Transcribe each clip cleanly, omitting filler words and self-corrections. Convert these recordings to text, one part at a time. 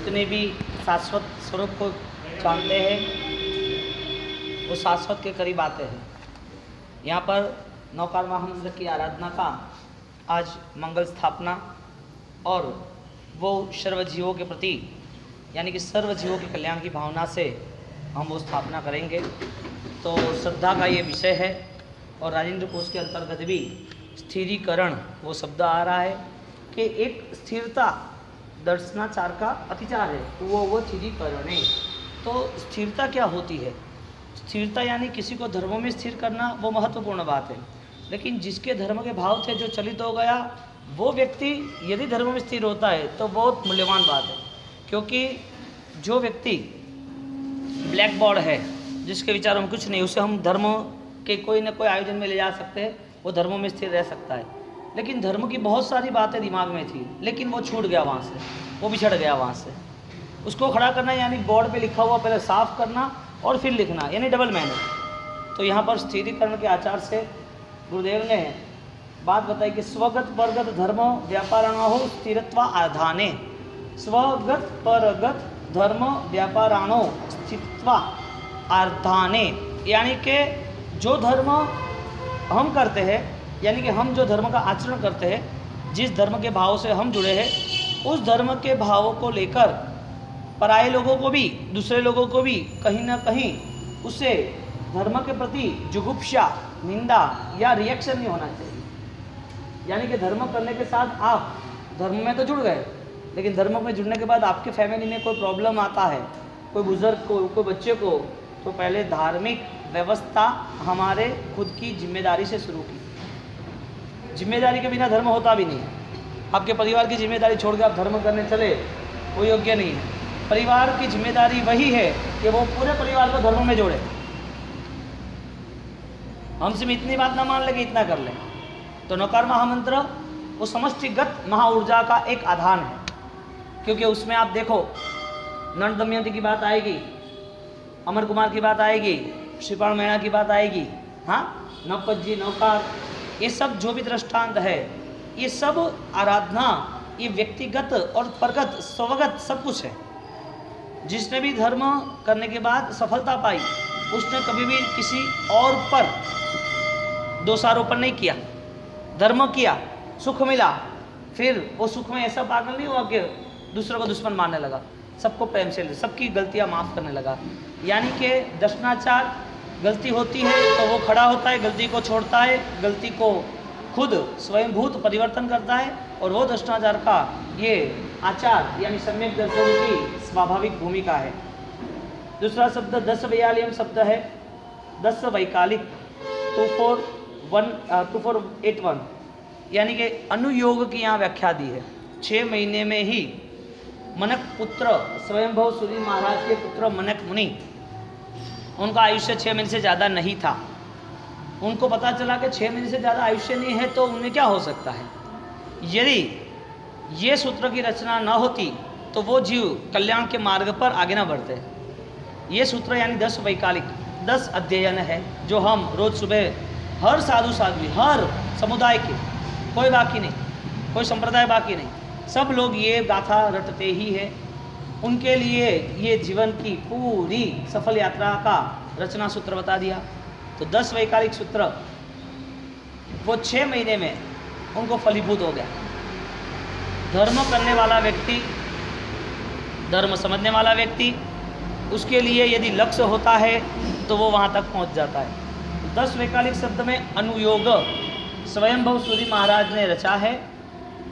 जितने भी शाश्वत स्वरूप को जानते हैं वो शाश्वत के करीब आते हैं। यहाँ पर नौकार महामंत्र की आराधना का आज मंगल स्थापना और वो सर्व जीवों के प्रति यानी कि सर्व जीवों के कल्याण की भावना से हम वो स्थापना करेंगे। तो श्रद्धा का ये विषय है और राजेंद्र कोश के अंतर्गत भी स्थिरीकरण वो शब्द आ रहा है कि एक स्थिरता दर्शनाचार का अतिचार है, वो स्थिरीकरण है। तो स्थिरता क्या होती है? स्थिरता यानी किसी को धर्मों में स्थिर करना, वो महत्वपूर्ण बात है। लेकिन जिसके धर्म के भाव थे जो चलित हो गया, वो व्यक्ति यदि धर्म में स्थिर होता है तो बहुत मूल्यवान बात है। क्योंकि जो व्यक्ति ब्लैक बोर्ड है, जिसके विचारों में कुछ नहीं, उसे हम धर्म के कोई न कोई आयोजन में ले जा सकते हैं, वो धर्मों में स्थिर रह सकता है। लेकिन धर्म की बहुत सारी बातें दिमाग में थी, लेकिन वो छूट गया वहाँ से, वो बिछड़ गया वहाँ से। उसको खड़ा करना यानी बोर्ड पे लिखा हुआ पहले साफ करना और फिर लिखना, यानी डबल मेहनत। तो यहाँ पर स्थिरीकरण के आचार से गुरुदेव ने बात बताई कि स्वगत परगत धर्म व्यापाराणो स्थिरत्वा आधाने। स्वगत परगत धर्म व्यापाराणो स्थिरत्वा आधाने, यानी कि जो धर्म हम करते हैं, यानी कि हम जो धर्म का आचरण करते हैं, जिस धर्म के भाव से हम जुड़े हैं, उस धर्म के भावों को लेकर पराये लोगों को भी, दूसरे लोगों को भी कहीं ना कहीं उससे धर्म के प्रति जुगुप्सा, निंदा या रिएक्शन नहीं होना चाहिए। यानी कि धर्म करने के साथ आप धर्म में तो जुड़ गए, लेकिन धर्म में जुड़ने के बाद आपके फैमिली में कोई प्रॉब्लम आता है, कोई बुजुर्ग को, कोई बच्चे को, तो पहले धार्मिक व्यवस्था हमारे खुद की जिम्मेदारी से शुरू की। जिम्मेदारी के बिना धर्म होता भी नहीं। आपके परिवार की जिम्मेदारी छोड़ के आप धर्म करने चले, वो योग्य नहीं है। परिवार की जिम्मेदारी वही है कि वो पूरे परिवार को धर्म में जोड़े। हम सिर्फ इतनी बात ना मान लें, इतना कर लें। तो नौकार महामंत्र वो समष्टिगत महाऊर्जा का एक आधान है। क्योंकि उसमें आप देखो, नल दमयंती की बात आएगी, अमर कुमार की बात आएगी, श्रीपाल मैना की बात आएगी, हाँ, नवपत नौकार, ये सब जो भी दृष्टांत है, ये सब आराधना, ये व्यक्तिगत और परगत स्वगत सब कुछ है। जिसने भी धर्म करने के बाद सफलता पाई, उसने कभी भी किसी और पर दोषारोपण नहीं किया। धर्म किया, सुख मिला, फिर वो सुख में ऐसा पागल नहीं हुआ कि दूसरों को दुश्मन मानने लगा, सबको प्रेम से, सबकी गलतियां माफ़ करने लगा। यानी कि दर्शनाचार, गलती होती है तो वो खड़ा होता है, गलती को छोड़ता है, गलती को खुद स्वयंभूत परिवर्तन करता है, और वो दर्शनाचार का ये आचार यानी सम्यक दर्शन की स्वाभाविक भूमिका है। दूसरा शब्द 10 वैयालियम शब्द है, 10 वैकालिक 2481, यानी कि अनुयोग की यहाँ व्याख्या दी है। 6 महीने में ही मनक पुत्र स्वयंभव सूर्य महाराज के पुत्र मनक मुनि, उनका आयुष्य 6 महीने से ज़्यादा नहीं था। उनको पता चला कि 6 महीने से ज़्यादा आयुष्य नहीं है तो उनमें क्या हो सकता है। यदि ये सूत्र की रचना न होती तो वो जीव कल्याण के मार्ग पर आगे ना बढ़ते। ये सूत्र यानी 10 वैकालिक, 10 अध्ययन है जो हम रोज़ सुबह हर साधु साध्वी, हर समुदाय के, कोई बाकी नहीं, कोई संप्रदाय बाकी नहीं, सब लोग ये गाथा रटते ही हैं। उनके लिए ये जीवन की पूरी सफल यात्रा का रचना सूत्र बता दिया। तो 10 वैकालिक सूत्र वो 6 महीने में उनको फलीभूत हो गया। धर्म करने वाला व्यक्ति, धर्म समझने वाला व्यक्ति, उसके लिए यदि लक्ष्य होता है तो वो वहाँ तक पहुँच जाता है। 10 वैकालिक शब्द में अनुयोग स्वयंभव सूर्य महाराज ने रचा है।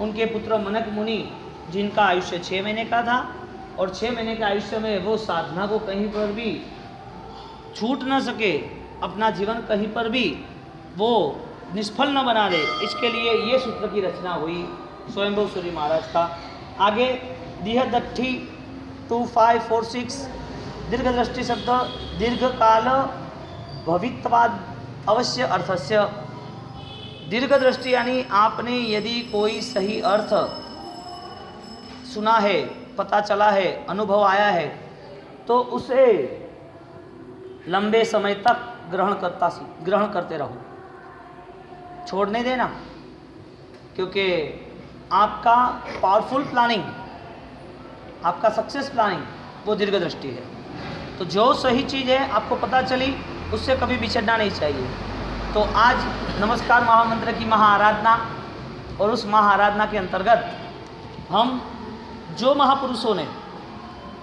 उनके पुत्र मनक मुनि, जिनका आयुष्य 6 महीने का था, और 6 महीने के आयुष्य में वो साधना को कहीं पर भी छूट न सके, अपना जीवन कहीं पर भी वो निष्फल न बना दे, इसके लिए ये सूत्र की रचना हुई स्वयंभव सूर्य महाराज का। आगे दीर्घदृष्टि 2546, दीर्घ दृष्टि शब्द दीर्घ काल भवित्वाद अवश्य अर्थस्य। दीर्घ दृष्टि यानी आपने यदि कोई सही अर्थ सुना है, पता चला है, अनुभव आया है, तो उसे लंबे समय तक ग्रहण करते रहो, छोड़ नहीं देना। क्योंकि आपका पावरफुल प्लानिंग आपका सक्सेस प्लानिंग वो दीर्घ दृष्टि है। तो जो सही चीज़ है आपको पता चली उससे कभी बिछड़ना नहीं चाहिए। तो आज नमस्कार महामंत्र की महाआराधना, और उस महाआराधना के अंतर्गत हम जो महापुरुषों ने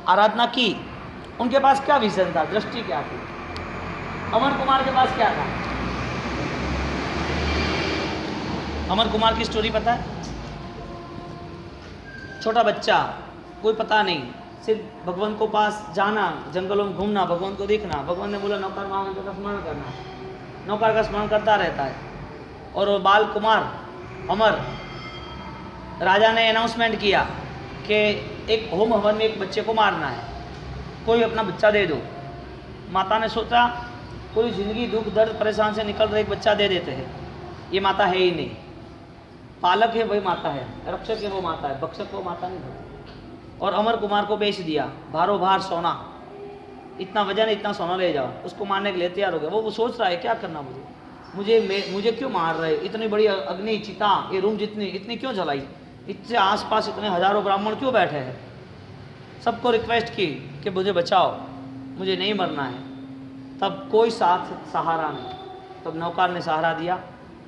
आराधना की उनके पास क्या विजन था, दृष्टि क्या थी। अमर कुमार के पास क्या था? अमर कुमार की स्टोरी पता है? छोटा बच्चा, कोई पता नहीं, सिर्फ भगवान को पास जाना, जंगलों में घूमना, भगवान को देखना। भगवान ने बोला नौकर महामंत्र का स्मरण करना, नौकर का स्मरण करता रहता है। और वो बाल कुमार अमर, राजा ने अनाउंसमेंट किया कि एक होम हवन में एक बच्चे को मारना है, कोई अपना बच्चा दे दो। माता ने सोचा कोई ज़िंदगी दुख दर्द परेशान से निकल रहे एक बच्चा दे देते हैं, ये माता है ही नहीं। पालक है वही माता है, रक्षक है वो माता है, भक्षक वो माता नहीं होती। और अमर कुमार को बेच दिया, भारो भार सोना, इतना वजन इतना सोना ले जाओ। उसको मारने के लिए तैयार हो गया। वो सोच रहा है क्या करना मुझे क्यों मार रहे, इतनी बड़ी अग्नि चिता, ये रूम इतनी क्यों जलाई, इससे आसपास इतने हजारों ब्राह्मण क्यों बैठे हैं। सबको रिक्वेस्ट की कि मुझे बचाओ, मुझे नहीं मरना है। तब कोई सहारा नहीं। तब नौकार ने सहारा दिया।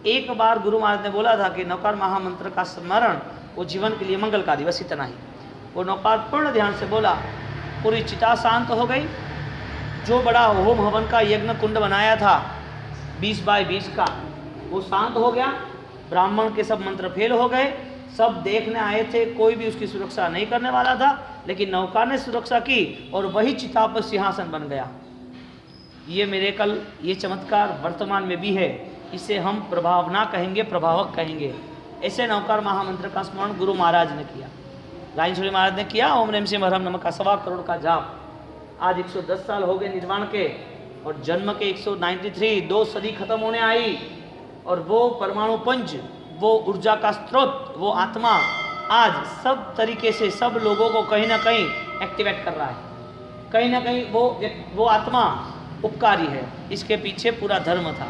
एक बार गुरु महाराज ने बोला था कि नौकार महामंत्र का स्मरण वो जीवन के लिए मंगलकारी, बस इतना ही। वो नौकार पूर्ण ध्यान से बोला, पूरी चिता शांत हो गई। जो बड़ा होम हवन का यज्ञ कुंड बनाया था 20 बाय 20 का, वो शांत हो गया। ब्राह्मण के सब मंत्र फेल हो गए, सब देखने आए थे, कोई भी उसकी सुरक्षा नहीं करने वाला था, लेकिन नौकार ने सुरक्षा की और वही चिता पर सिंहासन बन गया। ये मिरेकल, ये चमत्कार वर्तमान में भी है। इसे हम प्रभावना कहेंगे, प्रभावक कहेंगे। ऐसे नौकार महामंत्र का स्मरण गुरु महाराज ने किया, राजेश्वरी महाराज ने किया। ओम नमः शिवाय हरम नमः का 1.25 करोड़ का जाप। आज 110 साल हो गए निर्माण के, और जन्म के 193, 2 सदी खत्म होने आई। और वो परमाणु पंच, वो ऊर्जा का स्रोत, वो आत्मा आज सब तरीके से सब लोगों को कहीं ना कहीं एक्टिवेट कर रहा है। कहीं ना कहीं वो आत्मा उपकारी है। इसके पीछे पूरा धर्म था,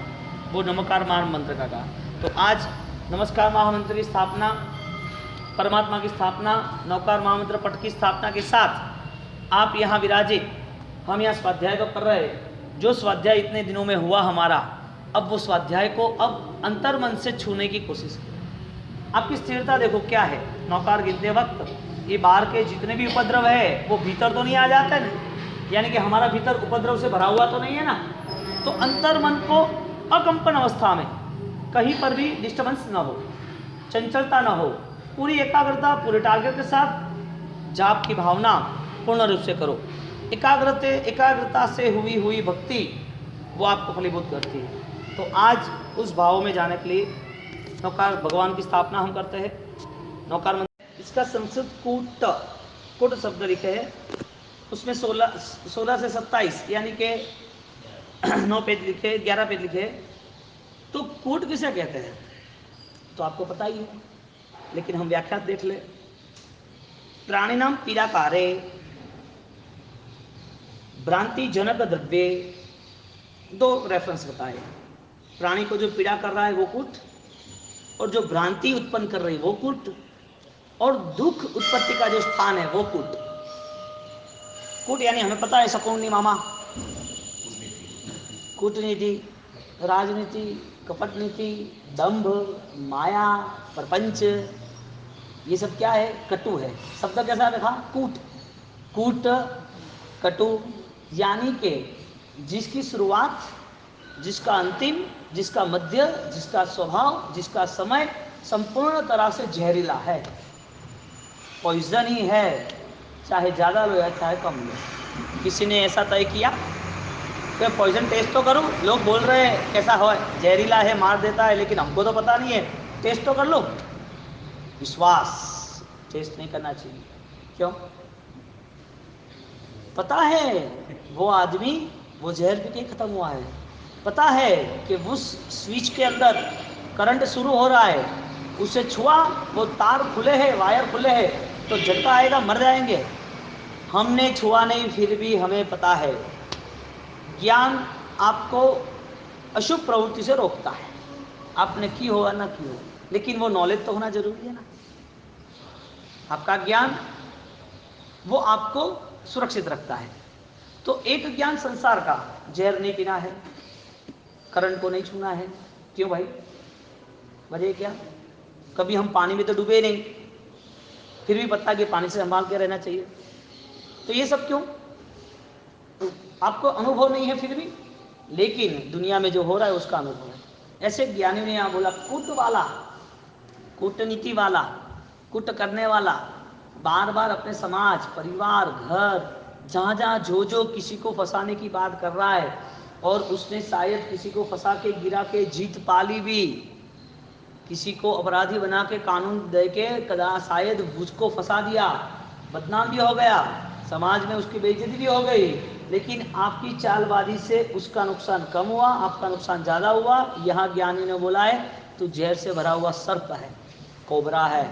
वो नमस्कार महामंत्र का था। तो आज नमस्कार महामंत्र की स्थापना, परमात्मा की स्थापना, नौकार महामंत्र पट की स्थापना के साथ आप यहाँ विराजित, हम यहाँ स्वाध्याय तो कर रहे हैं। जो स्वाध्याय इतने दिनों में हुआ हमारा, अब वो स्वाध्याय को अब अंतर्मन से छूने की कोशिश करें। आपकी स्थिरता देखो क्या है। नौकार गिनते वक्त ये बाहर के जितने भी उपद्रव है वो भीतर तो नहीं आ जाते ना, यानी कि हमारा भीतर उपद्रव से भरा हुआ तो नहीं है ना। तो अंतर्मन को अकंपन अवस्था में कहीं पर भी डिस्टर्बेंस ना हो, चंचलता ना हो, पूरी एकाग्रता, पूरे टारगेट के साथ जाप की भावना पूर्ण रूप से करो। एकाग्रता से हुई भक्ति वो आपको फलीभूत करती है। तो आज उस भाव में जाने के लिए नौकार भगवान की स्थापना हम करते हैं। नौकार मंत्र, इसका संस्कृत कुट शब्द लिखे है, उसमें 16 से 27 यानी कि 9 पेज लिखे, 11 पेज लिखे। तो कूट किसे कहते हैं तो आपको पता ही है, लेकिन हम व्याख्या देख ले। प्राणी नाम पीड़ाकारे भ्रांति जनक द्रव्य, 2 रेफरेंस बताए। प्राणी को जो पीड़ा कर रहा है वो कूट, और जो भ्रांति उत्पन्न कर रही है वो कूट, और दुख उत्पत्ति का जो स्थान है वो कूट। कूट यानी हमें पता है शकुनी मामा, कूटनीति, राजनीति, कपटनीति, दंभ, माया, प्रपंच, ये सब क्या है? कटु है। शब्द कैसा देखा? कूट, कटु, यानी कि जिसकी शुरुआत, जिसका अंतिम, जिसका मध्य, जिसका स्वभाव, जिसका समय संपूर्ण तरह से जहरीला है, पॉइजन ही है, चाहे ज़्यादा लो या चाहे कम लो। किसी ने ऐसा तय किया कि पॉइजन टेस्ट तो करूं, लोग बोल रहे हैं कैसा हो, जहरीला है, मार देता है, लेकिन हमको तो पता नहीं है, टेस्ट तो कर लो। विश्वास, टेस्ट नहीं करना चाहिए। क्यों? पता है वो आदमी वो जहर पी के खत्म हुआ है, पता है कि उस स्विच के अंदर करंट शुरू हो रहा है, उसे छुआ, वो तार खुले हैं, वायर खुले हैं, तो झटका आएगा, मर जाएंगे। हमने छुआ नहीं, फिर भी हमें पता है। ज्ञान आपको अशुभ प्रवृत्ति से रोकता है, आपने की हो या ना की हो, लेकिन वो नॉलेज तो होना जरूरी है ना। आपका ज्ञान वो आपको सुरक्षित रखता है। तो एक ज्ञान संसार का, जहर नहीं पीना है, करंट को नहीं छूना है। क्यों भाई? वजह क्या? कभी हम पानी में तो डूबे नहीं, फिर भी पता कि पानी से संभाल के रहना चाहिए। तो ये सब क्यों? तो आपको अनुभव नहीं है फिर भी, लेकिन दुनिया में जो हो रहा है उसका अनुभव है। ऐसे ज्ञानी ने यहाँ बोला, कूट वाला, कूटनीति वाला, कूट करने वाला, बार बार अपने समाज, परिवार, घर, जहाँ जहाँ जो किसी को फंसाने की बात कर रहा है, और उसने शायद किसी को फंसा के गिरा के जीत पाली भी, किसी को अपराधी बना के कानून दे के कदा शायद उसको फंसा दिया, बदनाम भी हो गया, समाज में उसकी बेइज्जती भी हो गई, लेकिन आपकी चालबाजी से उसका नुकसान कम हुआ, आपका नुकसान ज़्यादा हुआ। यहाँ ज्ञानी ने बोला है तू जहर से भरा हुआ सर्प है, कोबरा है,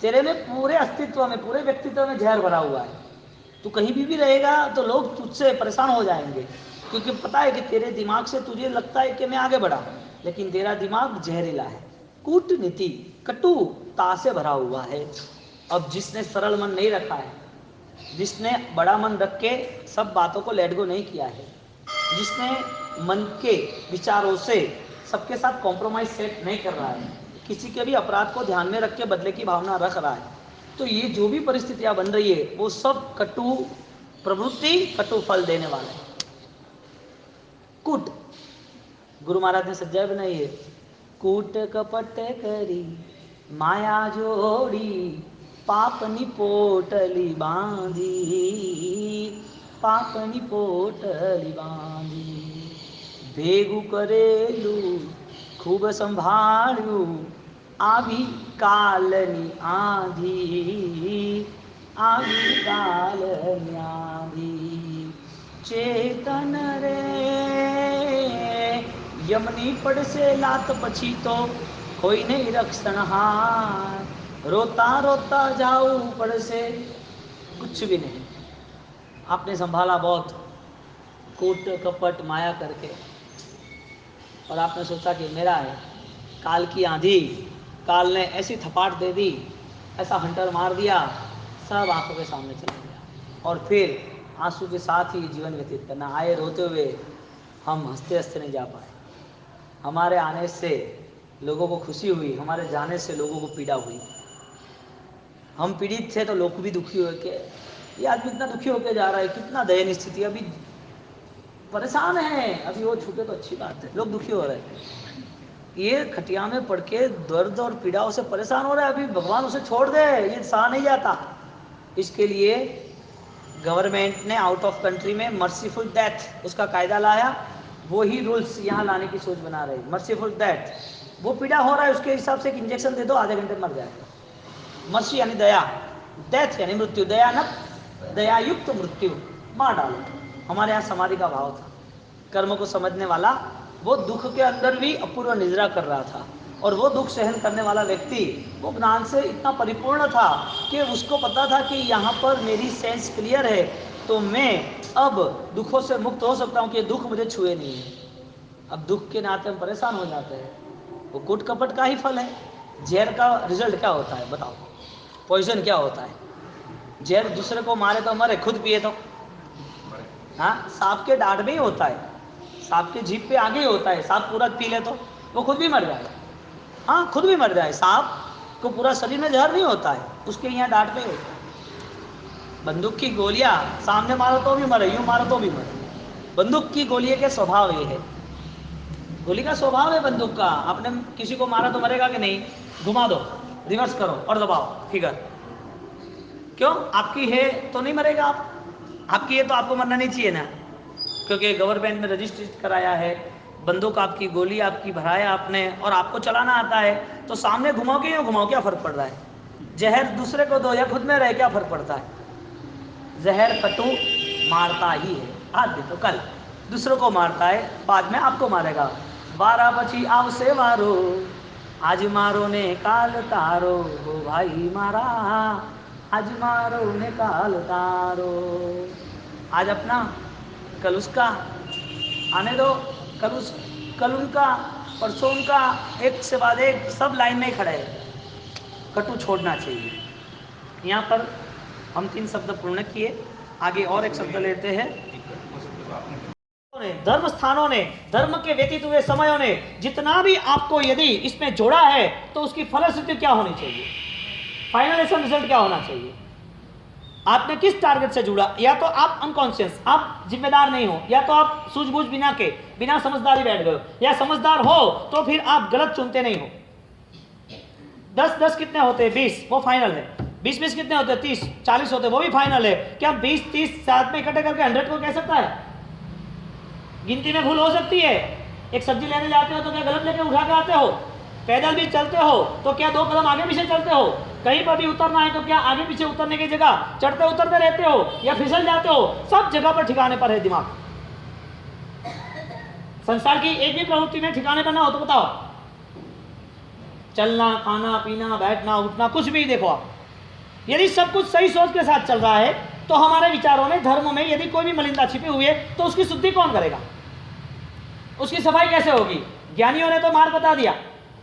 तेरे में पूरे अस्तित्व में, पूरे व्यक्तित्व में जहर भरा हुआ है। तू कहीं भी रहेगा तो लोग तुझसे परेशान हो जाएंगे, क्योंकि पता है कि तेरे दिमाग से तुझे लगता है कि मैं आगे बढ़ा, लेकिन तेरा दिमाग जहरीला है, कूटनीति, कटुता से भरा हुआ है। अब जिसने सरल मन नहीं रखा है, जिसने बड़ा मन रख के सब बातों को लेट गो नहीं किया है, जिसने मन के विचारों से सबके साथ कॉम्प्रोमाइज सेट नहीं कर रहा है, किसी के भी अपराध को ध्यान में रख के बदले की भावना रख रहा है, तो ये जो भी परिस्थितियां बन रही है वो सब कटु प्रवृत्ति, कटु फल देने वाला है। कूट, गुरु महाराज ने सज्जा बनाई है, कूट कपट करी माया जोड़ी, पापनी पोटली बांधी, पापनी पोटली बांधी, भेगू करेलू खूब संभाळू, आवी कालनी आधी, आवी कालनी आधी, चेतन रे यमनी पड़ से लात पछी तो कोई नहीं रक्षण हार, रोता रोता जाऊ पड़ से कुछ भी नहीं। आपने संभाला बहुत कूट कपट माया करके, और आपने सोचा कि मेरा है, काल की आंधी, काल ने ऐसी थपाट दे दी, ऐसा हंटर मार दिया, सब आंखों के सामने चला गया, और फिर आंसू के साथ ही जीवन व्यतीत करना। आए रोते हुए, हम हंसते हंसते नहीं जा पाए। हमारे आने से लोगों को खुशी हुई, हमारे जाने से लोगों को पीड़ा हुई। हम पीड़ित थे तो लोग भी दुखी हुए कि ये आदमी इतना दुखी होकर जा रहा है, कितना दयनीय स्थिति, अभी परेशान है, अभी वो छूटे तो अच्छी बात है, लोग दुखी हो रहे हैं। ये खटिया में पड़ के दर्द और पीड़ाओं से परेशान हो रहा है, अभी भगवान उसे छोड़ दे, ये सहा नहीं जाता। इसके लिए गवर्नमेंट ने आउट ऑफ कंट्री में मर्सीफुल डेथ उसका कायदा लाया, वो ही रूल्स यहाँ लाने की सोच बना रहे। मर्सीफुल डेथ, वो पीड़ा हो रहा है उसके हिसाब से एक इंजेक्शन दे दो, आधे घंटे मर जाएगा। मर्सी यानी दया, डेथ यानी मृत्यु, दया न दया युक्त मृत्यु, मार डालो। हमारे यहाँ समाधि का भाव था, कर्म को समझने वाला वो दुख के अंदर भी अपूर्व निद्रा कर रहा था, और वो दुख सहन करने वाला व्यक्ति वो ज्ञान से इतना परिपूर्ण था कि उसको पता था कि यहाँ पर मेरी सेंस क्लियर है, तो मैं अब दुखों से मुक्त हो सकता हूँ कि दुख मुझे छुए नहीं है। अब दुख के नाते हम परेशान हो जाते हैं, वो कूट कपट का ही फल है। जहर का रिजल्ट क्या होता है बताओ? पॉइजन क्या होता है? जहर दूसरे को मारे तो मरे, खुद पिए तो? हाँ, सांप के दांत में ही होता है, सांप के जीभ पे आगे ही होता है, सांप पूरा पी ले तो वो खुद भी मर जाए। हाँ, खुद भी मर जाए। सांप को पूरा शरीर में जहर नहीं होता है, उसके यहाँ दांत में होता है। बंदूक की गोलियां सामने मारो तो भी मरे, यूं मारो तो भी मरे। बंदूक की गोली के स्वभाव ये है, गोली का स्वभाव है बंदूक का। आपने किसी को मारा तो मरेगा कि नहीं? घुमा दो, रिवर्स करो और दबाओ फिगर, क्यों? आपकी है तो नहीं मरेगा आप, आपकी है तो आपको मरना नहीं चाहिए ना, क्योंकि गवर्नमेंट ने रजिस्ट्रेट कराया है, बंदूक आपकी, गोली आपकी, भराया आपने और आपको चलाना आता है, तो सामने घुमाओ के यूँ घुमाओ, क्या फर्क पड़ रहा है? जहर दूसरे को दो या खुद में रहे, क्या फर्क पड़ता है? जहर कटु मारता ही है, आज भी तो कल दूसरों को मारता है, बाद में आपको मारेगा। 12 बची आव से मारो, आज मारो ने काल तारो, हो भाई मारा आज मारो ने काल तारो। आज अपना कल उसका, आने दो, कल उनका, परसों उनका, एक से बाद एक, सब लाइन में खड़े। कटु छोड़ना चाहिए। यहाँ पर हम 3 शब्द पूर्ण किए, आगे और एक शब्द लेते हैं। धर्म स्थानों ने, धर्म के व्यतीत हुए समयों ने जितना भी आपको यदि इसमें जोड़ा है तो उसकी फलश्रुति क्या होनी चाहिए, फाइनल रिजल्ट क्या होना चाहिए। आपने किस टारगेट से जुड़ा, या तो आप अनकॉन्शियस, आप जिम्मेदार नहीं हो, या तो आप सूझबूझ बिना समझदारी बैठ गए, या समझदार हो तो फिर आप गलत चुनते नहीं हो। 10-10 कितने होते हैं? 20, वो फाइनल है। 20-20 कितने होते हैं? 30, 40 होते हैं, वो भी फाइनल है। क्या 20-30 साथ में इकट्ठे करके 100 को कह सकता है? गिनती में भूल हो सकती है। एक सब्जी लेने जाते हो तो क्या गलत लेके उठा के आते हो? पैदल भी चलते हो तो क्या 2 कदम आगे पीछे चलते हो? कहीं पर भी उतरना है तो क्या आगे पीछे उतरने की जगह चढ़ते उतरते रहते हो या फिसल जाते हो? सब जगह पर ठिकाने पर है दिमाग। संसार की एक भी प्रवृत्ति में ठिकाने पर ना हो तो बताओ। चलना, खाना, पीना, बैठना, उठना, कुछ भी देखो आप, यदि सब कुछ सही सोच के साथ चल रहा है तो हमारे विचारों में, धर्म में यदि कोई भी मलिनता छिपी हुई है तो उसकी शुद्धि कौन करेगा? उसकी सफाई कैसे होगी? ज्ञानियों ने तो मार्ग बता दिया,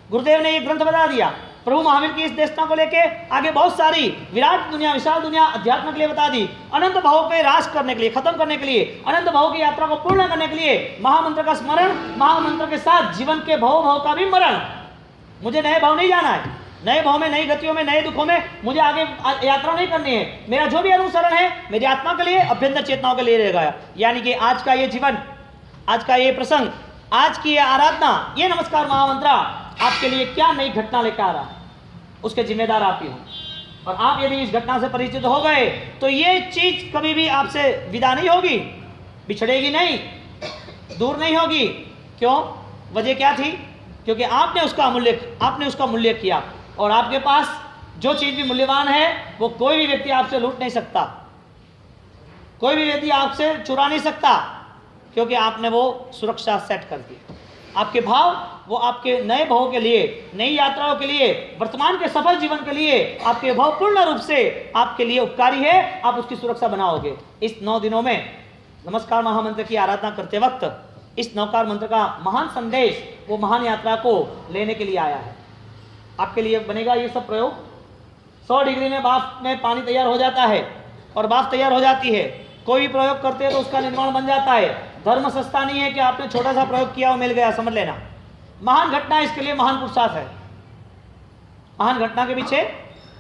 गुरुदेव ने ये ग्रंथ बता दिया, प्रभु महावीर की इस देशना को लेके आगे बहुत सारी विराट दुनिया, विशाल दुनिया अध्यात्म के लिए बता दी। अनंत भाव के रास करने के लिए, खत्म करने के लिए, अनंत भाव की यात्रा को पूर्ण करने के लिए महामंत्र का स्मरण, महामंत्र के साथ जीवन के भाव का भी मरण। मुझे नए भाव नहीं जाना है, नए भाव में, नई गतियों में, नए दुखों में मुझे आगे यात्रा नहीं करनी है। मेरा जो भी अनुसरण है मेरी आत्मा के लिए, अभ्यंतर चेतनाओं के लिए रहेगा। यानी कि आज का ये जीवन, आज का ये प्रसंग, आज की ये आराधना, ये नमस्कार महामंत्र आपके लिए क्या नई घटना लेकर आ रहा है, उसके जिम्मेदार आप ही हो। और आप यदि इस घटना से परिचित हो गए तो ये चीज कभी भी आपसे विदा नहीं होगी, बिछड़ेगी नहीं, दूर नहीं होगी। क्यों? वजह क्या थी? क्योंकि आपने उसका मूल्य किया, और आपके पास जो चीज भी मूल्यवान है वो कोई भी व्यक्ति आपसे लूट नहीं सकता, कोई भी व्यक्ति आपसे चुरा नहीं सकता, क्योंकि आपने वो सुरक्षा सेट कर दी। आपके भाव, वो आपके नए भाव के लिए, नई यात्राओं के लिए, वर्तमान के सफल जीवन के लिए आपके भाव पूर्ण रूप से आपके लिए उपकारी है। आप उसकी सुरक्षा बनाओगे। इस 9 दिनों में नमस्कार महामंत्र की आराधना करते वक्त इस नवकार मंत्र का महान संदेश, वो महान यात्रा को लेने के लिए आया है। आपके लिए बनेगा ये सब प्रयोग। 100 डिग्री में भाप में पानी तैयार हो जाता है और भाप तैयार हो जाती है। कोई भी प्रयोग करते हैं तो उसका निर्माण बन जाता है। धर्म सस्ता नहीं है कि आपने छोटा सा प्रयोग किया और मिल गया, समझ लेना। महान घटना, इसके लिए महान पुरुषार्थ है, महान घटना के पीछे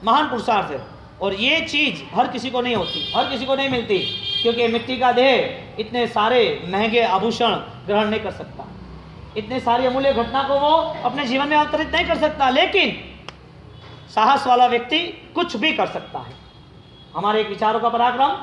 महान पुरुषार्थ है। और ये चीज हर किसी को नहीं होती, हर किसी को नहीं मिलती, क्योंकि मिट्टी का देह इतने सारे महंगे आभूषण ग्रहण नहीं कर सकता, इतने सारी अमूल्य घटना को वो अपने जीवन में अवतरित नहीं कर सकता। लेकिन साहस वाला व्यक्ति कुछ भी कर सकता है। हमारे एक विचारों का पराक्रम,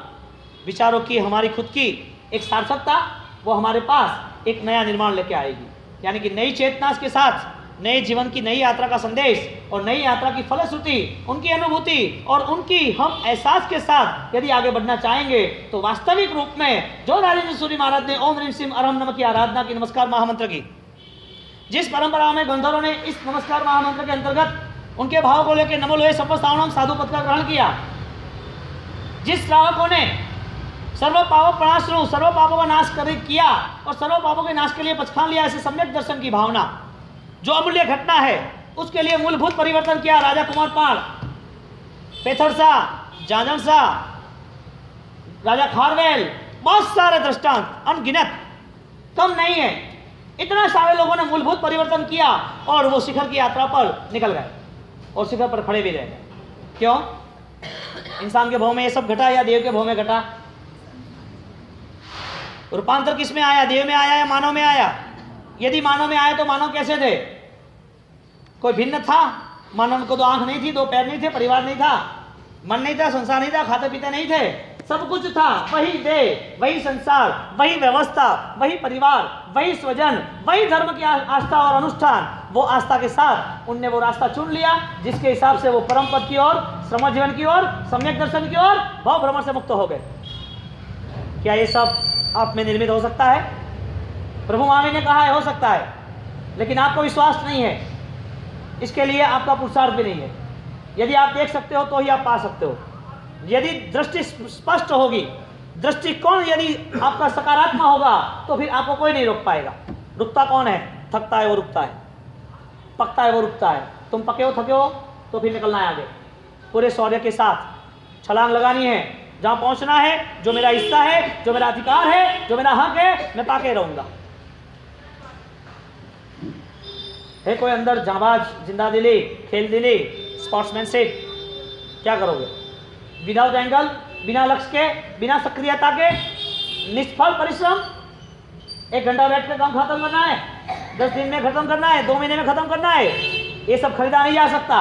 विचारों की हमारी खुद की एक सार्थकता, वो हमारे पास एक नया निर्माण लेके आएगी। यानी कि नई चेतना के साथ नए जीवन की नई यात्रा का संदेश और नई यात्रा की फलश्रुति, उनकी अनुभूति और उनकी हम एहसास के साथ यदि आगे बढ़ना चाहेंगे तो वास्तविक रूप में जो राजेंद्र सूरी महाराज ने ओम ह्रीम सिम अरहम नमः की आराधना की, नमस्कार महामंत्र की, जिस परंपरा में गंधर्वों ने इस नमस्कार महामंत्र के अंतर्गत उनके भाव को लेकर नमो लोहे सप्तसावणम साधु पद का ग्रहण किया, जिस श्रावकों ने सर्व पापों प्रणाशनु, सर्व पापों का नाश किया और सर्व पापों के नाश के लिए पचखान लिया, ऐसे सम्यक दर्शन की भावना, जो अमूल्य घटना है, उसके लिए मूलभूत परिवर्तन किया। राजा कुमार पाल, पेथरसा, जाजनसा, राजा खारवेल, बहुत सारे दृष्टांत अनगिनत, कम नहीं है। इतना सारे लोगों ने मूलभूत परिवर्तन किया और वो शिखर की यात्रा पर निकल गए और शिखर पर खड़े भी रह गए। क्यों? इंसान के भाव में ये सब घटा या देव के भाव में घटा? रूपांतर किस में आया? देव में आया या मानव में आया? यदि मानव में आया तो मानव कैसे थे? कोई भिन्न था? मानव को 2 आंख नहीं थी, 2 पैर नहीं थे, परिवार नहीं था, मन नहीं था, संसार नहीं था, खाते पीते नहीं थे, सब कुछ था। वही देह, वही संसार, वही व्यवस्था, वही परिवार, वही स्वजन, वही धर्म की आस्था और अनुष्ठान। वो आस्था के साथ उनने वो रास्ता चुन लिया जिसके हिसाब से वो परम पद की ओर, श्रम जीवन की ओर, सम्यक दर्शन की ओर, भाव भ्रमण से मुक्त हो गए। क्या ये सब आप में निर्मित हो सकता है? प्रभु महावीर ने कहा है हो सकता है, लेकिन आपको विश्वास नहीं है, इसके लिए आपका पुरुषार्थ भी नहीं है। यदि आप देख सकते हो तो ही आप पा सकते हो। यदि दृष्टि स्पष्ट होगी, दृष्टिकोण यदि आपका सकारात्मक होगा तो फिर आपको कोई नहीं रोक पाएगा। रुकता कौन है? थकता है वो रुकता है, पकता है वो रुकता है। तुम पके हो, थके हो तो फिर निकलना है आगे, पूरे शौर्य के साथ छलांग लगानी है, जहां पहुंचना है, जो मेरा हिस्सा है, जो मेरा अधिकार है, जो मेरा हक है, मैं पाके रहूंगा। है कोई अंदर जाबाज, जिंदा दिली, खेल दिली, स्पोर्ट्समैनशिप, क्या करोगे? विदाउट एंगल, बिना लक्ष्य के, बिना सक्रियता के, निष्फल परिश्रम। 1 घंटा बैठ के काम खत्म करना है, 10 दिन में खत्म करना है, 2 महीने में खत्म करना है, ये सब खरीदा नहीं जा सकता।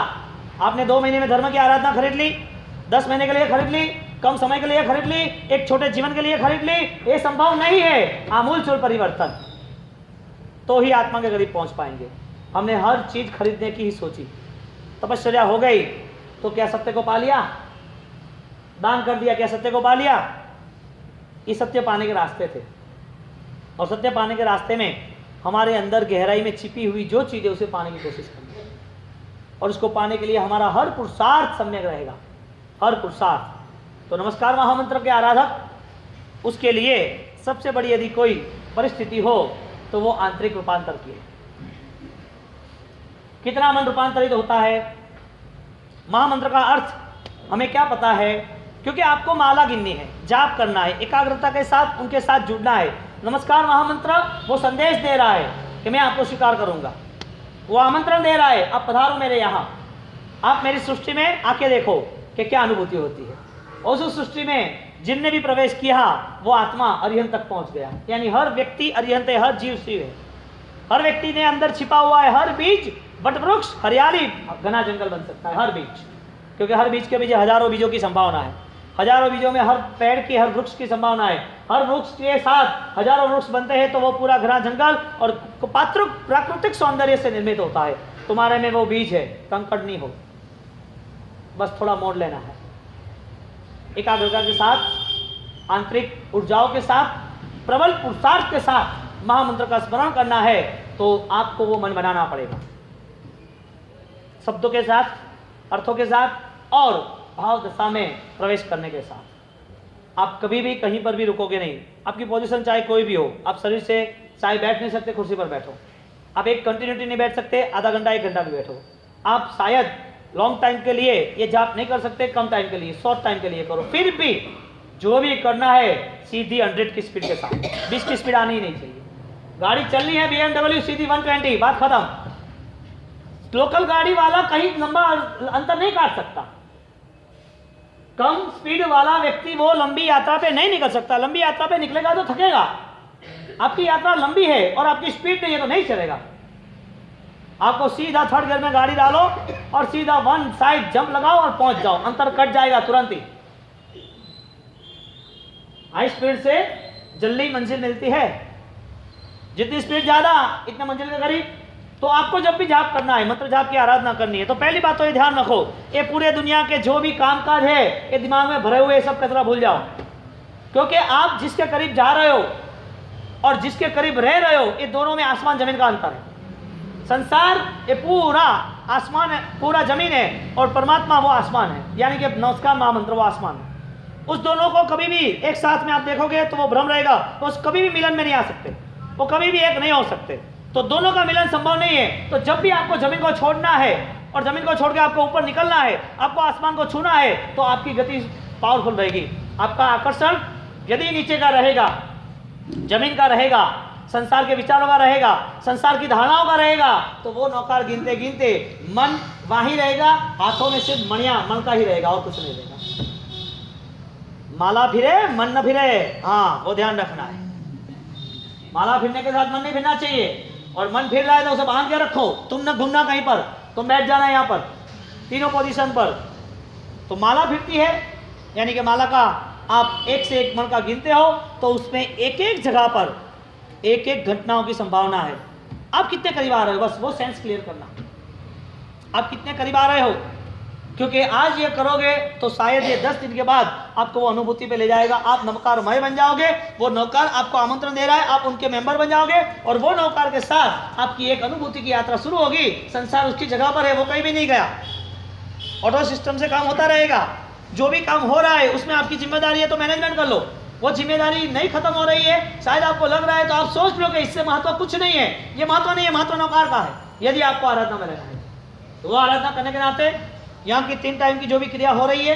आपने 2 महीने में धर्म की आराधना खरीद ली, 10 महीने के लिए खरीद ली, कम समय के लिए खरीद ली, एक छोटे जीवन के लिए खरीद ली, ये संभव नहीं है। आमूल चूल परिवर्तन तो ही आत्मा के करीब पहुंच पाएंगे। हमने हर चीज खरीदने की ही सोची। तपश्चर्या हो गई तो क्या सत्य को पा लिया? दान कर दिया, क्या सत्य को पा लिया? ये सत्य पाने के रास्ते थे, और सत्य पाने के रास्ते में हमारे अंदर गहराई में छिपी हुई जो चीज है उसे पाने की कोशिश करनी है, और उसको पाने के लिए हमारा हर पुरुषार्थ सम्यक रहेगा, हर पुरुषार्थ। तो नमस्कार महामंत्र के आराधक, उसके लिए सबसे बड़ी यदि कोई परिस्थिति हो तो वो आंतरिक रूपांतर की है। कितना मन रूपांतरित होता है? महामंत्र का अर्थ हमें क्या पता है? क्योंकि आपको माला गिननी है, जाप करना है, एकाग्रता के साथ उनके साथ जुड़ना है। नमस्कार महामंत्र वो संदेश दे रहा है कि मैं आपको स्वीकार करूंगा, वो आमंत्रण दे रहा है, आप पधारो मेरे यहाँ, आप मेरी सृष्टि में आके देखो कि क्या अनुभूति होती है। और उस सृष्टि में जिनने भी प्रवेश किया वो आत्मा अरिहंत तक पहुंच गया। यानी हर व्यक्ति अरिहंत है, हर जीव शिव है, हर व्यक्ति ने अंदर छिपा हुआ है। हर बीज वट वृक्ष, हरियाली, घना जंगल बन सकता है हर बीज, क्योंकि हर बीज के पीछे हजारों बीजों की संभावना है। हजारों बीजों में हर पेड़ की, हर वृक्ष की संभावना है। हर वृक्ष के साथ हजारों वृक्ष बनते हैं तो वो पूरा घना जंगल और प्राकृतिक सौंदर्य से निर्मित होता है। तुम्हारे में वो बीज है, कंकड़ नहीं हो, बस थोड़ा मोड़ लेना है। एकाग्रता के साथ, आंतरिक ऊर्जाओं के साथ, प्रबल पुरुषार्थ के साथ महामंत्र का स्मरण करना है तो आपको वो मन बनाना पड़ेगा, शब्दों के साथ, अर्थों के साथ और भाव दशा में प्रवेश करने के साथ। आप कभी भी कहीं पर भी रुकोगे नहीं। आपकी पोजीशन चाहे कोई भी हो, आप शरीर से चाहे बैठ नहीं सकते, कुर्सी पर बैठो। आप एक कंटिन्यूटी नहीं बैठ सकते, आधा घंटा 1 घंटा भी बैठो। आप शायद लॉन्ग टाइम के लिए ये जाप नहीं कर सकते, कम टाइम के लिए, शॉर्ट टाइम के लिए करो। फिर भी जो भी करना है सीधी 100 की स्पीड के साथ, 20 की स्पीड आनी ही नहीं चाहिए। गाड़ी चलनी है BMW सीधी 120, बात खत्म। लोकल गाड़ी वाला कहीं लंबा अंतर नहीं काट सकता। कम स्पीड वाला व्यक्ति वो लंबी यात्रा पे नहीं निकल सकता। लंबी यात्रा पे निकलेगा तो थकेगा। आपकी यात्रा लंबी है और आपकी स्पीड नहीं है तो नहीं चलेगा। आपको सीधा 3rd गियर में गाड़ी डालो और सीधा 1 साइड जंप लगाओ और पहुंच जाओ, अंतर कट जाएगा तुरंत ही। हाई स्पीड से जल्दी मंजिल मिलती है, जितनी स्पीड ज्यादा इतने मंजिल के करीब। तो आपको जब भी जाप करना है, मंत्र जाप की आराधना करनी है, तो पहली बात तो ये ध्यान रखो, ये पूरे दुनिया के जो भी कामकाज है ये दिमाग में भरे हुए सब कचरा भूल जाओ। क्योंकि आप जिसके करीब जा रहे हो और जिसके करीब रह रहे हो, ये दोनों में आसमान जमीन का अंतर है। संसार ये पूरा आसमान है, पूरा जमीन है, और परमात्मा वो आसमान है। यानी कि नमस्कार महामंत्र वो आसमान है। उस दोनों को कभी भी एक साथ में आप देखोगे तो वो भ्रम रहेगा, तो कभी भी मिलन में नहीं आ सकते, वो कभी भी एक नहीं हो सकते। तो दोनों का मिलन संभव नहीं है। तो जब भी आपको जमीन को छोड़ना है और जमीन को छोड़ के आपको ऊपर निकलना है, आपको आसमान को छूना है, तो आपकी गति पावरफुल रहेगी। आपका आकर्षण यदि नीचे का रहेगा, जमीन का रहेगा, संसार के विचारों का रहेगा, संसार की धारणाओं का रहेगा, तो वो नौकार गिनते गिनते मन वहीं रहेगा, हाथों में सिर्फ मणिया मन का ही रहेगा और कुछ नहीं रहेगा। माला फिरे मन न फिरे, हाँ वो ध्यान रखना है। माला फिरने के साथ मन नहीं फिरना चाहिए, और मन फिर रहा है तो उसे बांध के रखो। तुम न घूमना कहीं पर, तुम बैठ जाना यहाँ पर तीनों पोजीशन पर। तो माला फिरती है, यानी कि माला का आप एक से एक मन का गिनते हो, तो उसमें एक एक जगह पर एक एक घटनाओं की संभावना है। आप कितने करीब आ रहे हो, बस वो सेंस क्लियर करना, आप कितने करीब आ रहे हो। क्योंकि आज ये करोगे तो शायद ये 10 दिन के बाद आपको वो अनुभूति पे ले जाएगा। आप नौकारमय बन जाओगे, वो नौकार आपको आमंत्रण दे रहा है, आप उनके मेंबर बन जाओगे, और वो नौकार के साथ आपकी एक अनुभूति की यात्रा शुरू होगी। संसार उसकी जगह पर है, वो कहीं भी नहीं गया। ऑटो सिस्टम से काम होता रहेगा। जो भी काम हो रहा है उसमें आपकी जिम्मेदारी है तो मैनेजमेंट कर लो। वो जिम्मेदारी नहीं खत्म हो रही है, शायद आपको लग रहा है तो आप सोच लो कि इससे महत्व कुछ नहीं है, ये महत्व नहीं है, महत्व नौकार का है। यदि आपको आराधना में रहना है तो वो आराधना करने के नाते यहाँ की 3 टाइम की जो भी क्रिया हो रही है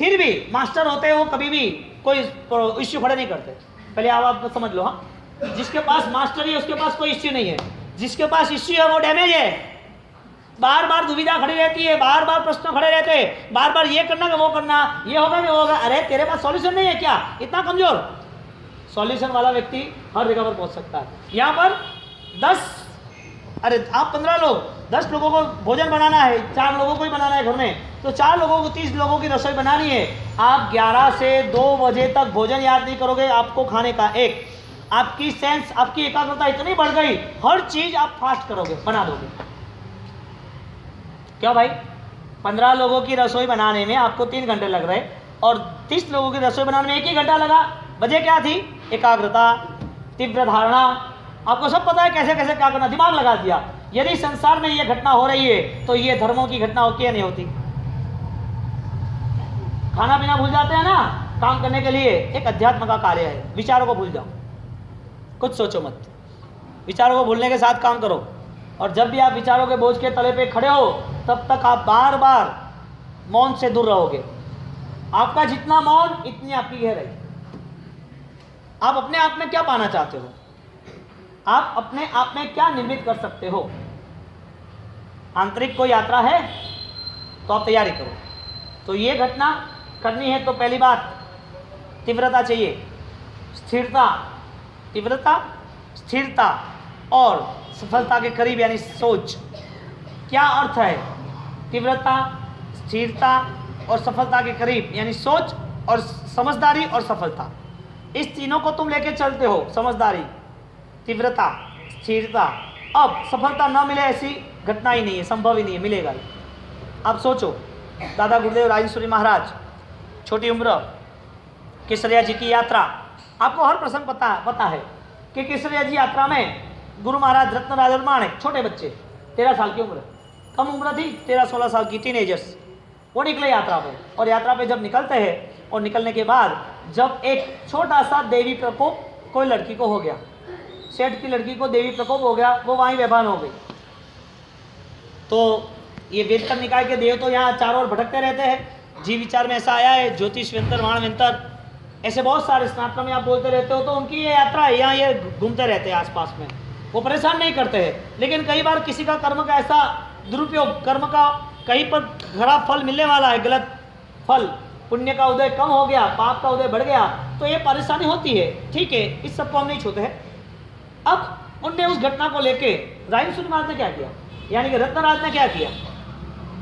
फिर भी मास्टर होते हैं वो कभी भी कोई इश्यू खड़े नहीं करते। पहले आप समझ लो। हाँ, जिसके पास मास्टरी है उसके पास कोई इश्यू नहीं है, जिसके पास इश्यू है वो डैमेज है। बार बार दुविधा खड़ी रहती है, बार बार प्रश्न खड़े रहते हैं, बार बार ये करना कि वो करना, ये होगा कि वो होगा। अरे तेरे पास सॉल्यूशन नहीं है क्या? इतना कमजोर। सॉल्यूशन वाला व्यक्ति हर जगह पर पहुंच सकता है। यहाँ पर 15 लोग, 10 लोगों को भोजन बनाना है, 4 लोगों को ही बनाना है घर में, तो 4 लोगों को 30 लोगों की रसोई बनानी है। आप 11 से 2 बजे तक भोजन याद नहीं करोगे आपको खाने का। एक आपकी सेंस, आपकी एकाग्रता इतनी बढ़ गई, हर चीज आप फास्ट करोगे, बना दोगे। क्यों भाई? 15 लोगों की रसोई बनाने में आपको 3 घंटे लग रहे और 30 लोगों की रसोई बनाने में 1 ही घंटा लगा। वजह क्या थी? एकाग्रता, तीव्र धारणा। आपको सब पता है कैसे कैसे क्या करना, दिमाग लगा दिया। यदि संसार में ये घटना हो रही है तो ये धर्मों की घटना होती है नहीं होती? खाना पीना भूल जाते हैं ना काम करने के लिए। एक अध्यात्म का कार्य है। विचारों को भूल जाओ, कुछ सोचो मत, विचारों को भूलने के साथ काम करो। और जब भी आप विचारों के बोझ के तले पे खड़े हो तब तक आप बार बार मौन से दूर रहोगे। आपका जितना मौन इतनी आपकी गहराई। आप अपने आप में क्या पाना चाहते हो? आप अपने आप में क्या निर्मित कर सकते हो? आंतरिक कोई यात्रा है तो आप तैयारी करो। तो ये घटना करनी है तो पहली बात तीव्रता चाहिए, स्थिरता। तीव्रता, स्थिरता और सफलता के करीब यानी सोच। क्या अर्थ है? तीव्रता, स्थिरता और सफलता के करीब यानी सोच और समझदारी और सफलता। इस तीनों को तुम लेके चलते हो, समझदारी, तीव्रता, स्थिरता। अब सफलता न मिले ऐसी घटना ही नहीं है, संभव ही नहीं है, मिलेगा ही। अब सोचो, दादा गुरुदेव राजेश्वरी महाराज, छोटी उम्र, केसरिया जी की यात्रा। आपको हर प्रसंग पता है कि केसरिया जी यात्रा में गुरु महाराज रत्नराज और माणिक, छोटे बच्चे, 13 साल की उम्र, कम उम्र थी, 13-16 साल की टीनेजर्स, वो निकले यात्रा पे। और यात्रा पे जब निकलते हैं और निकलने के बाद जब एक छोटा सा देवी प्रकोप कोई लड़की को हो गया, सेठ की लड़की को देवी प्रकोप हो गया, वो वहीं बेभान हो गई। तो ये वेदकर निकाय के देव तो यहाँ चारों ओर भटकते रहते हैं। जीव विचार में ऐसा आया है, ज्योतिष व्यंतर, वाण व्यंतर, ऐसे बहुत सारे स्नातकों में आप बोलते रहते हो। तो उनकी ये यात्रा है, यहाँ ये घूमते रहते हैं आसपास में, वो परेशान नहीं करते हैं। लेकिन कई बार किसी का कर्म का ऐसा दुरुपयोग, कर्म का कहीं पर खराब फल मिलने वाला है, गलत फल, पुण्य का उदय कम हो गया, पाप का उदय बढ़ गया, तो ये परेशानी होती है। ठीक है, इस सबको हम नहीं छूते हैं। अब उनने उस घटना को लेके राजेश्वरी महाराज ने क्या किया, यानी कि रत्नराज ने क्या किया?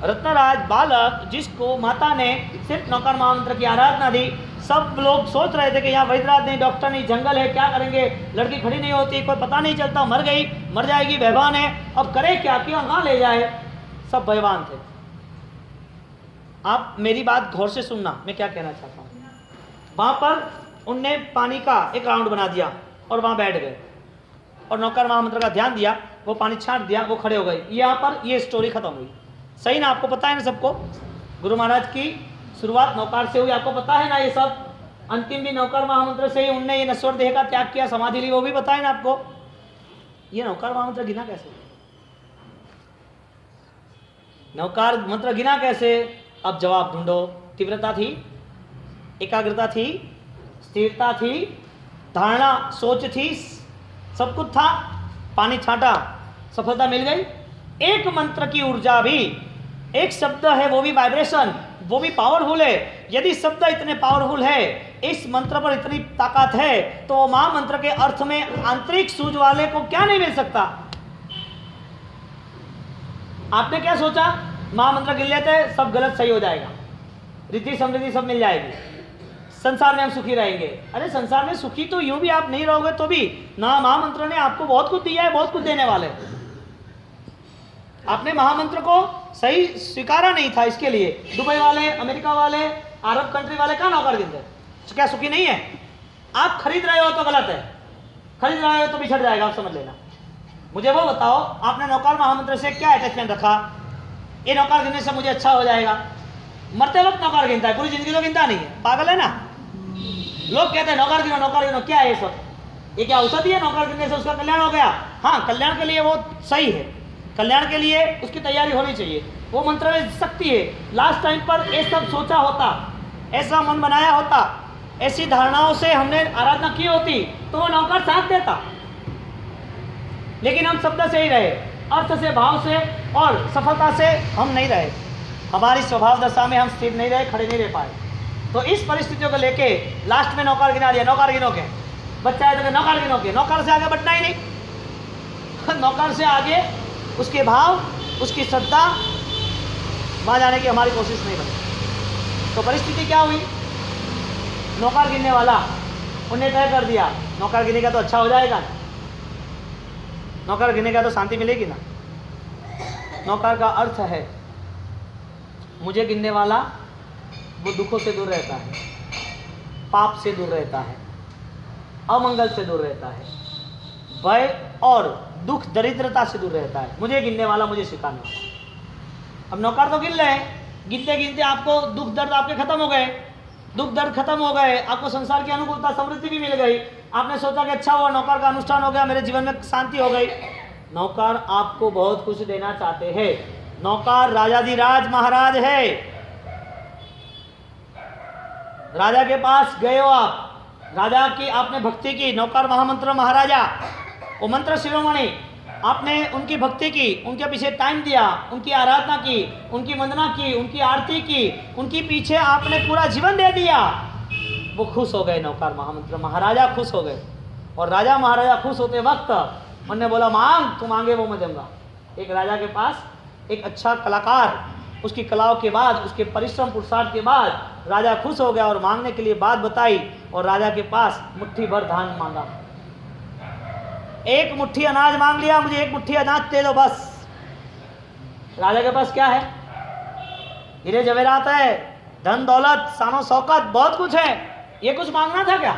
रत्नराज बालक जिसको माता ने सिर्फ नौकर महामंत्र की आराधना दी, सब लोग सोच रहे थे कि यहाँ वैद्यराज नहीं, डॉक्टर नहीं, जंगल है, क्या करेंगे, लड़की खड़ी नहीं होती, कोई पता नहीं चलता, मर गई, मर जाएगी, बेभान है, अब करे क्या, क्यों कहाँ ले जाए, सब भयवान थे। आप मेरी बात गौर से सुनना, मैं क्या कहना चाहता हूँ। वहाँ पर उनने पानी का एक राउंड बना दिया और वहाँ बैठ गए और नौकर महामंत्र का ध्यान दिया, वो पानी छांट दिया, वो खड़े हो गए। यहाँ पर ये स्टोरी खत्म हुई। सही ना? आपको पता है ना सबको, गुरु महाराज की शुरुआत नौकार से हुई, आपको पता है ना ये सब। अंतिम भी नौकर महामंत्र से ही उनने ये नश्वर देह का त्याग किया, समाधि ली, वो भी पता है ना आपको। ये नौकार महामंत्र गिना कैसे? नौकार मंत्र गिना कैसे? अब जवाब ढूंढो। तीव्रता थी, एकाग्रता थी, स्थिरता थी, धारणा, सोच थी, सब कुछ था। पानी छाटा, सफलता मिल गई। एक मंत्र की ऊर्जा भी, एक शब्द है वो भी वाइब्रेशन, वो भी पावरफुल है। यदि शब्द इतने पावरफुल है, इस मंत्र पर इतनी ताकत है, तो महामंत्र के अर्थ में आंतरिक सूझ वाले को क्या नहीं मिल सकता? आपने क्या सोचा? महामंत्र गिन लेते सब गलत सही हो जाएगा, रिद्धि समृद्धि सब मिल जाएगी, संसार में हम सुखी रहेंगे। अरे संसार में सुखी तो यूं भी आप नहीं रहोगे तो भी ना, महामंत्र ने आपको बहुत कुछ दिया है, बहुत कुछ देने वाले। आपने महामंत्र को सही स्वीकारा नहीं था, इसके लिए दुबई वाले, अमेरिका वाले, अरब कंट्री वाले कहाँ नौकर गिनते? क्या सुखी नहीं है? आप खरीद रहे हो तो गलत है, खरीद रहे हो तो बिछड़ जाएगा, आप समझ लेना। मुझे वो बताओ, आपने नौकर महामंत्र से क्या अटैचमेंट रखा? ये नौकर गिनने से मुझे अच्छा हो जाएगा। मरते वक्त नौकर गिनता है, पूरी जिंदगी तो गिनता नहीं है, पागल है ना। लोग कहते हैं नौकर गिनो, नौकर गिनो, क्या है ये सब? ये क्या औषधि है? नौकर गिनने से उसका कल्याण हो गया? हाँ, कल्याण के लिए वो सही है, कल्याण के लिए उसकी तैयारी होनी चाहिए, वो मंत्र में शक्ति है। लास्ट टाइम पर ये सब सोचा होता ऐसा मन बनाया होता, ऐसी धारणाओं से हमने आराधना की होती, तो वो नौकर साथ देता। लेकिन हम शब्द से ही रहे, अर्थ से, भाव से और सफलता से हम नहीं रहे। हमारी स्वभाव दशा में हम स्थिर नहीं रहे, खड़े नहीं रह पाए। तो इस परिस्थितियों को लेके लास्ट में नौकर गिना दिया, नौकर गिनो के, बच्चा है तो नौकर गिनो के, नौकर से आगे बढ़ना ही नहीं। नौकर से आगे उसके भाव, उसकी श्रद्धा, वहाँ जाने की हमारी कोशिश नहीं बनी। तो परिस्थिति क्या हुई, नौकर गिनने वाला उन्हें तय कर दिया, नौकर गिनेगा तो अच्छा हो जाएगा, नौकर गिनेगा तो शांति मिलेगी ना। नौकर का अर्थ है मुझे गिनने वाला वो दुखों से दूर रहता है, पाप से दूर रहता है, अमंगल से दूर रहता है, भय और दुख दरिद्रता से दूर रहता है। मुझे गिनने वाला, मुझे सिखाने वाला। अब नौकर तो गिन रहे हैं, गिनते गिनते आपको दुख दर्द आपके खत्म हो गए, दुख दर्द खत्म हो गए, आपको संसार की अनुकूलता समृद्धि भी मिल गई। आपने सोचा कि अच्छा हुआ, नौकर का अनुष्ठान हो गया, मेरे जीवन में शांति हो गई। नौकर आपको बहुत कुछ देना चाहते हैं। नौकर राजाधिराज महाराज है। राजा के पास गए हो आप, राजा की आपने भक्ति की, नौकर महामंत्र महाराजा, वो मंत्र शिरोमणि, आपने उनकी भक्ति की, उनके पीछे टाइम दिया, उनकी आराधना की, उनकी वंदना की, उनकी आरती की, उनके पीछे आपने पूरा जीवन दे दिया। वो खुश हो गए, नौकर महामंत्र महाराजा खुश हो गए। और राजा महाराजा खुश होते वक्त उन्होंने बोला मांग, तू मांगे वो मैं दूंगा। एक राजा के पास एक अच्छा कलाकार, उसकी कलाओं के बाद, उसके परिश्रम पुरुषार्थ के बाद राजा खुश हो गया और मांगने के लिए बात बताई। और राजा के पास मुट्ठी भर धान मांगा, एक मुट्ठी अनाज मांग लिया, मुझे एक मुट्ठी अनाज दे दो बस। राजा के पास क्या है, हीरे जवेरात है, धन दौलत, शानो शौकत, बहुत कुछ है, ये कुछ मांगना था क्या?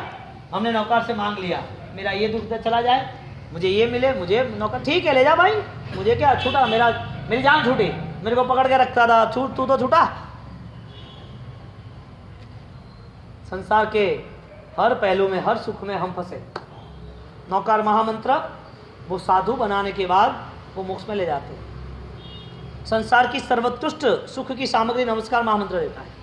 हमने नौकर से मांग लिया, मेरा ये दुख चला जाए, मुझे ये मिले, मुझे नौकर ठीक है ले जा भाई, मुझे क्या छूटा, मेरी जान छूटी, मेरे को पकड़ के रखता था, छूट तू तो छूटा। संसार के हर पहलू में, हर सुख में हम फंसे। नौकर महामंत्र वो साधु बनाने के बाद वो मोक्ष में ले जाते हैं। संसार की सर्वोत्कृष्ट सुख की सामग्री नमस्कार महामंत्र देता है।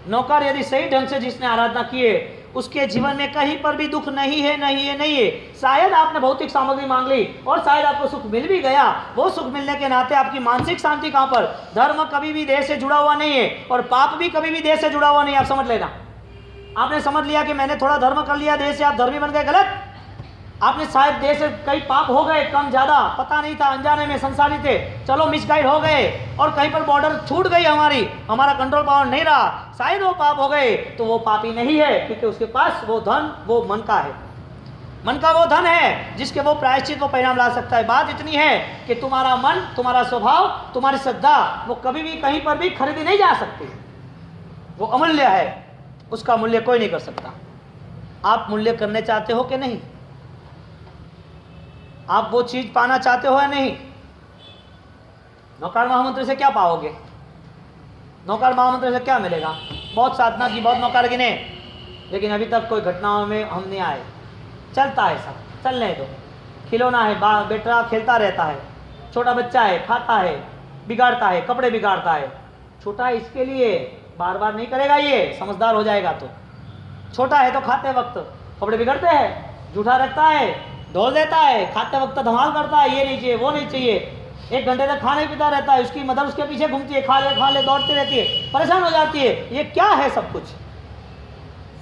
नौकर यदि सही ढंग से जिसने आराधना की है, उसके जीवन में कहीं पर भी दुख नहीं है, नहीं है, नहीं है। शायद आपने भौतिक सामग्री मांग ली और शायद आपको सुख मिल भी गया, वो सुख मिलने के नाते आपकी मानसिक शांति कहाँ पर? धर्म कभी भी देह से जुड़ा हुआ नहीं है और पाप भी कभी भी देह से जुड़ा हुआ नहीं है। आप समझ लेना, आपने समझ लिया कि मैंने थोड़ा धर्म कर लिया, देह से आप धर्मी बन गए, गलत। आपने शायद देह से कई पाप हो गए, कम ज्यादा पता नहीं था, अनजाने में संसारी थे, चलो मिसगाइड हो गए और कहीं पर बॉर्डर छूट गई, हमारा कंट्रोल पावर नहीं रहा, शायद वो पाप हो गए। तो वो पापी नहीं है, क्योंकि उसके पास वो धन, वो मन का है, मन का वो धन है जिसके वो प्रायश्चित, वो परिणाम ला सकता है। बात इतनी है कि तुम्हारा मन, तुम्हारा स्वभाव, तुम्हारी श्रद्धा, वो कभी भी कहीं पर भी खरीदी नहीं जा सकती, वो अमूल्य है, उसका मूल्य कोई नहीं कर सकता। आप मूल्य करने चाहते हो कि नहीं? आप वो चीज पाना चाहते हो या नहीं? नौकर महामंत्र से क्या पाओगे? नौकर महामंत्र से क्या मिलेगा? बहुत साधना की, बहुत नौकर गिने, लेकिन अभी तक कोई घटनाओं में हम नहीं आए। चलता है सब, चलने दो, खिलौना है, बेटा खेलता रहता है, छोटा बच्चा है, खाता है, बिगाड़ता है, कपड़े बिगाड़ता है, छोटा है इसके लिए बार बार नहीं करेगा, ये समझदार हो जाएगा। तो छोटा है तो खाते वक्त कपड़े बिगड़ते हैं, जूठा रखता है, धोल देता है, खाते वक्त धमाल करता है, ये नहीं चाहिए, वो नहीं चाहिए, 1 घंटे तक खाने पीता रहता है, उसकी मदर उसके पीछे घूमती है, खा ले दौड़ती रहती है, परेशान हो जाती है। ये क्या है? सब कुछ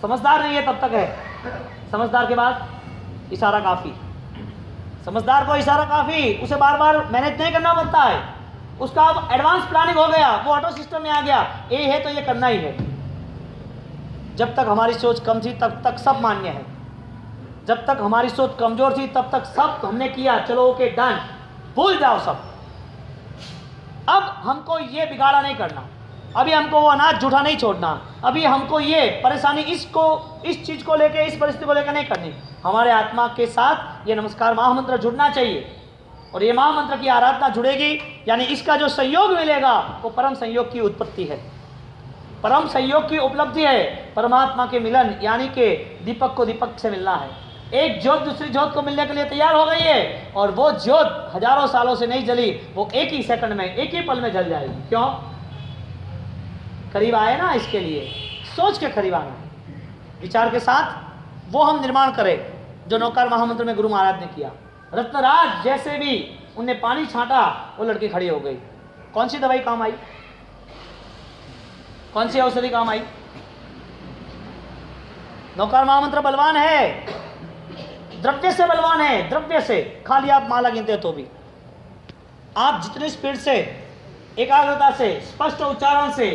समझदार नहीं है, तब तक है। समझदार के बाद इशारा काफ़ी, समझदार को इशारा काफ़ी, उसे बार बार मैनेज नहीं करना पड़ता है, उसका अब एडवांस प्लानिंग हो गया, वो ऑटो सिस्टम में आ गया, ये है तो ये करना ही है। जब तक हमारी सोच कम थी तब तक सब मान्य है, जब तक हमारी सोच कमजोर थी तब तक सब हमने किया, चलो ओके डन, भूल जाओ सब। अब हमको ये बिगाड़ा नहीं करना, अभी हमको वो अनाज जूठा नहीं छोड़ना, अभी हमको ये परेशानी इस चीज को लेके, इस परिस्थिति को लेकर नहीं करनी। हमारे आत्मा के साथ ये नमस्कार महामंत्र जुड़ना चाहिए और ये महामंत्र की आराधना जुड़ेगी, यानी इसका जो संयोग मिलेगा वो परम संयोग की उत्पत्ति है, परम संयोग की उपलब्धि है, परमात्मा के मिलन, यानी कि दीपक को दीपक से मिलना है। एक ज्योत दूसरी ज्योत को मिलने के लिए तैयार हो गई है और वो ज्योत हजारों सालों से नहीं जली, वो एक ही सेकंड में, एक ही पल में जल जाएगी। क्यों? करीब आए ना, इसके लिए सोच के करीब आना है, विचार के साथ वो हम निर्माण करें जो नौकार महामंत्र में गुरु महाराज ने किया। रत्नराज जैसे भी उनने पानी छांटा, वो लड़की खड़ी हो गई। कौन सी दवाई काम आई? कौन सी औषधि काम आई? नौकार महामंत्र बलवान है, द्रव्य से बलवान है, द्रव्य से। खाली आप माला गिनते तो भी आप जितनी स्पीड से, एकाग्रता से, स्पष्ट उच्चारण से,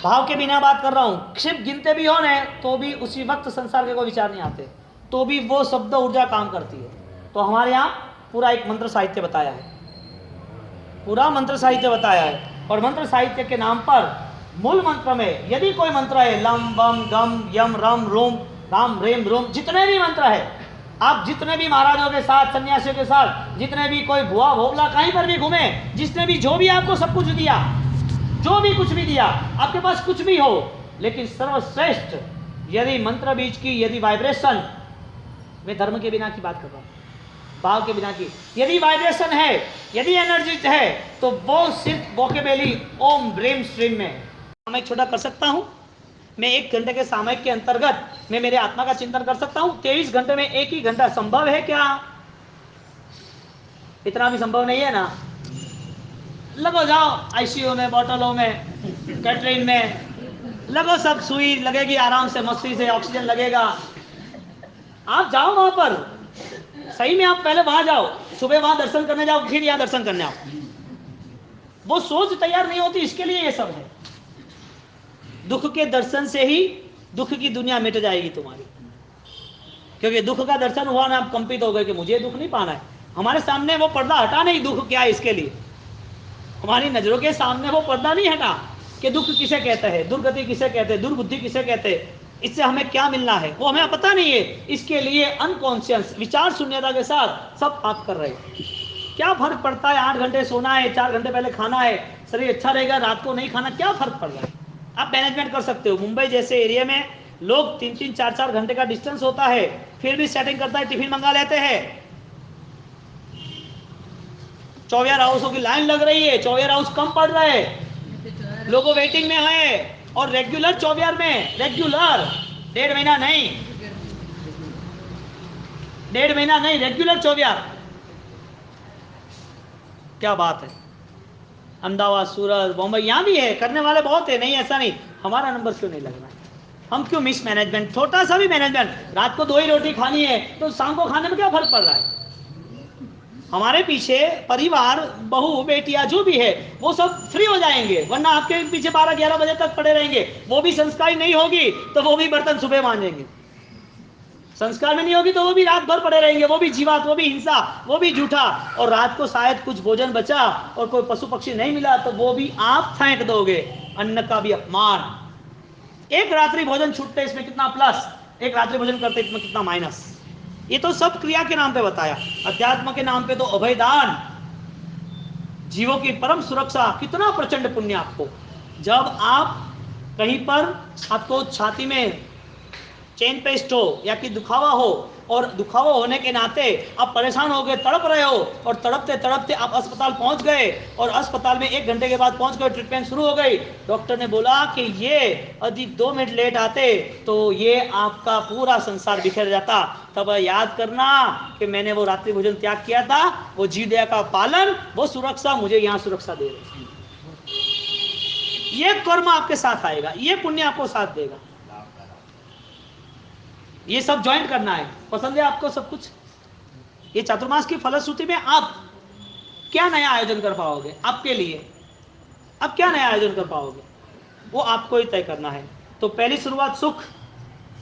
भाव के बिना बात कर रहा हूं, क्षिप गिनते भी हो न तो भी उसी वक्त संसार के कोई विचार नहीं आते, तो भी वो शब्द ऊर्जा काम करती है। तो हमारे यहाँ पूरा एक मंत्र साहित्य बताया है, पूरा मंत्र साहित्य बताया है। और मंत्र साहित्य के नाम पर मूल मंत्र में यदि कोई मंत्र है, लम बम गम यम रम रोम राम रेम रोम, जितने भी मंत्र है, आप जितने भी महाराजों के साथ, सन्यासियों के साथ, जितने भी कोई भुआ भोगला कहीं पर भी घूमे, जिसने भी जो भी आपको सब कुछ दिया, जो भी कुछ भी दिया, आपके पास कुछ भी हो, लेकिन सर्वश्रेष्ठ यदि मंत्र बीज की यदि वाइब्रेशन, मैं धर्म के बिना की बात कर रहा हूं, भाव के बिना की, यदि वाइब्रेशन है, यदि एनर्जी है, तो वो सिर्फ वोकेबुलरी ओम ब्रेम स्ट्रीम में सामयिक छोटा कर सकता हूं। मैं 1 घंटे के सामयिक के अंतर्गत मैं मेरे आत्मा का चिंतन कर सकता हूं। 23 घंटे में 1 ही घंटा संभव है क्या? इतना भी संभव नहीं है ना। लगो जाओ आईसीयू में, बोतलों में, कैटरिन में लगो, सब सुई लगेगी आराम से, मस्ती से, ऑक्सीजन लगेगा। आप जाओ वहां पर, सही में आप पहले वहां जाओ, सुबह वहां दर्शन करने जाओ, फिर यहां दर्शन करने आओ। वो सोच तैयार नहीं होती, इसके लिए ये सब है। दुख के दर्शन से ही दुख की दुनिया मिट जाएगी तुम्हारी, क्योंकि दुख का दर्शन हुआ ना, आप कंपित हो गए कि मुझे दुख नहीं पाना है। हमारे सामने वो पर्दा हटा नहीं, दुख क्या है इसके लिए, हमारी नजरों के सामने वो पर्दा नहीं हटा कि दुख किसे कहते हैं, दुर्गति किसे कहते हैं, दुर्बुद्धि किसे कहते हैं, इससे हमें क्या मिलना है, वो हमें पता नहीं है। इसके लिए अनकॉन्शियस विचार शून्यता के साथ सब आप कर रहे हैं। क्या फर्क पड़ता है, 8 घंटे सोना है, 4 घंटे पहले खाना है, शरीर अच्छा रहेगा, रात को नहीं खाना, क्या फर्क पड़ रहा है? आप मैनेजमेंट कर सकते हो। मुंबई जैसे एरिया में लोग 3-3, 4-4 घंटे का डिस्टेंस होता है, फिर भी सेटिंग करता है, टिफिन मंगा लेते हैं। 24 हाउसों की लाइन लग रही है, 24 हाउस कम पड़ रहा है, लोगों वेटिंग में है, और रेगुलर 24 में, रेगुलर 1.5 महीना नहीं, 1.5 महीना नहीं, रेगुलर 24। क्या बात है। अहमदाबाद, सूरत, बॉम्बे, यहाँ भी है, करने वाले बहुत है, नहीं ऐसा नहीं। हमारा नंबर क्यों नहीं लग रहा है? हम क्यों मिस मैनेजमेंट, छोटा सा भी मैनेजमेंट, रात को 2 ही रोटी खानी है तो शाम को खाने में क्या फर्क पड़ रहा है? हमारे पीछे परिवार, बहू बेटियां जो भी है वो सब फ्री हो जाएंगे, वरना आपके पीछे 12-11 बजे तक पड़े रहेंगे। वो भी संस्कारी नहीं होगी तो वो भी बर्तन सुबह मांजेंगे, संस्कार में नहीं होगी तो वो भी रात भर पड़े रहेंगे, वो भी जीवात, वो भी हिंसा, वो भी झूठा। और रात को शायद कुछ भोजन बचा और कोई पशु पक्षी नहीं मिला तो वो भी आप फेंक दोगे, अन्न का भी अपमान। एक रात्रि भोजन छूटते इसमें कितना प्लस, एक रात्रि भोजन करते इसमें कितना माइनस। ये तो सब क्रिया के नाम पे बताया। अध्यात्म के नाम पे तो अभयदान, जीवों की परम सुरक्षा, कितना प्रचंड पुण्य आपको। जब आप कहीं पर आपको छाती में चेन पेस्ट हो या कि दुखावा हो, और दुखावा होने के नाते आप परेशान हो गए, तड़प रहे हो, और तड़पते तड़पते आप अस्पताल पहुंच गए, और अस्पताल में 1 घंटे के बाद पहुंच गए, ट्रीटमेंट शुरू हो गई, डॉक्टर ने बोला कि ये यदि 2 मिनट लेट आते तो ये आपका पूरा संसार बिखर जाता। तब याद करना कि मैंने वो रात्रि भोजन त्याग किया था, वो जीव दया का पालन, वो सुरक्षा मुझे यहाँ सुरक्षा दे रही। ये कर्म आपके साथ आएगा, ये पुण्य आपको साथ देगा। ये सब ज्वाइन करना है। पसंद है आपको सब कुछ? ये चातुर्मास की फलश्रुति में आप क्या नया आयोजन कर पाओगे आपके लिए, अब क्या नया आयोजन कर पाओगे, वो आपको ही तय करना है। तो पहली शुरुआत सुख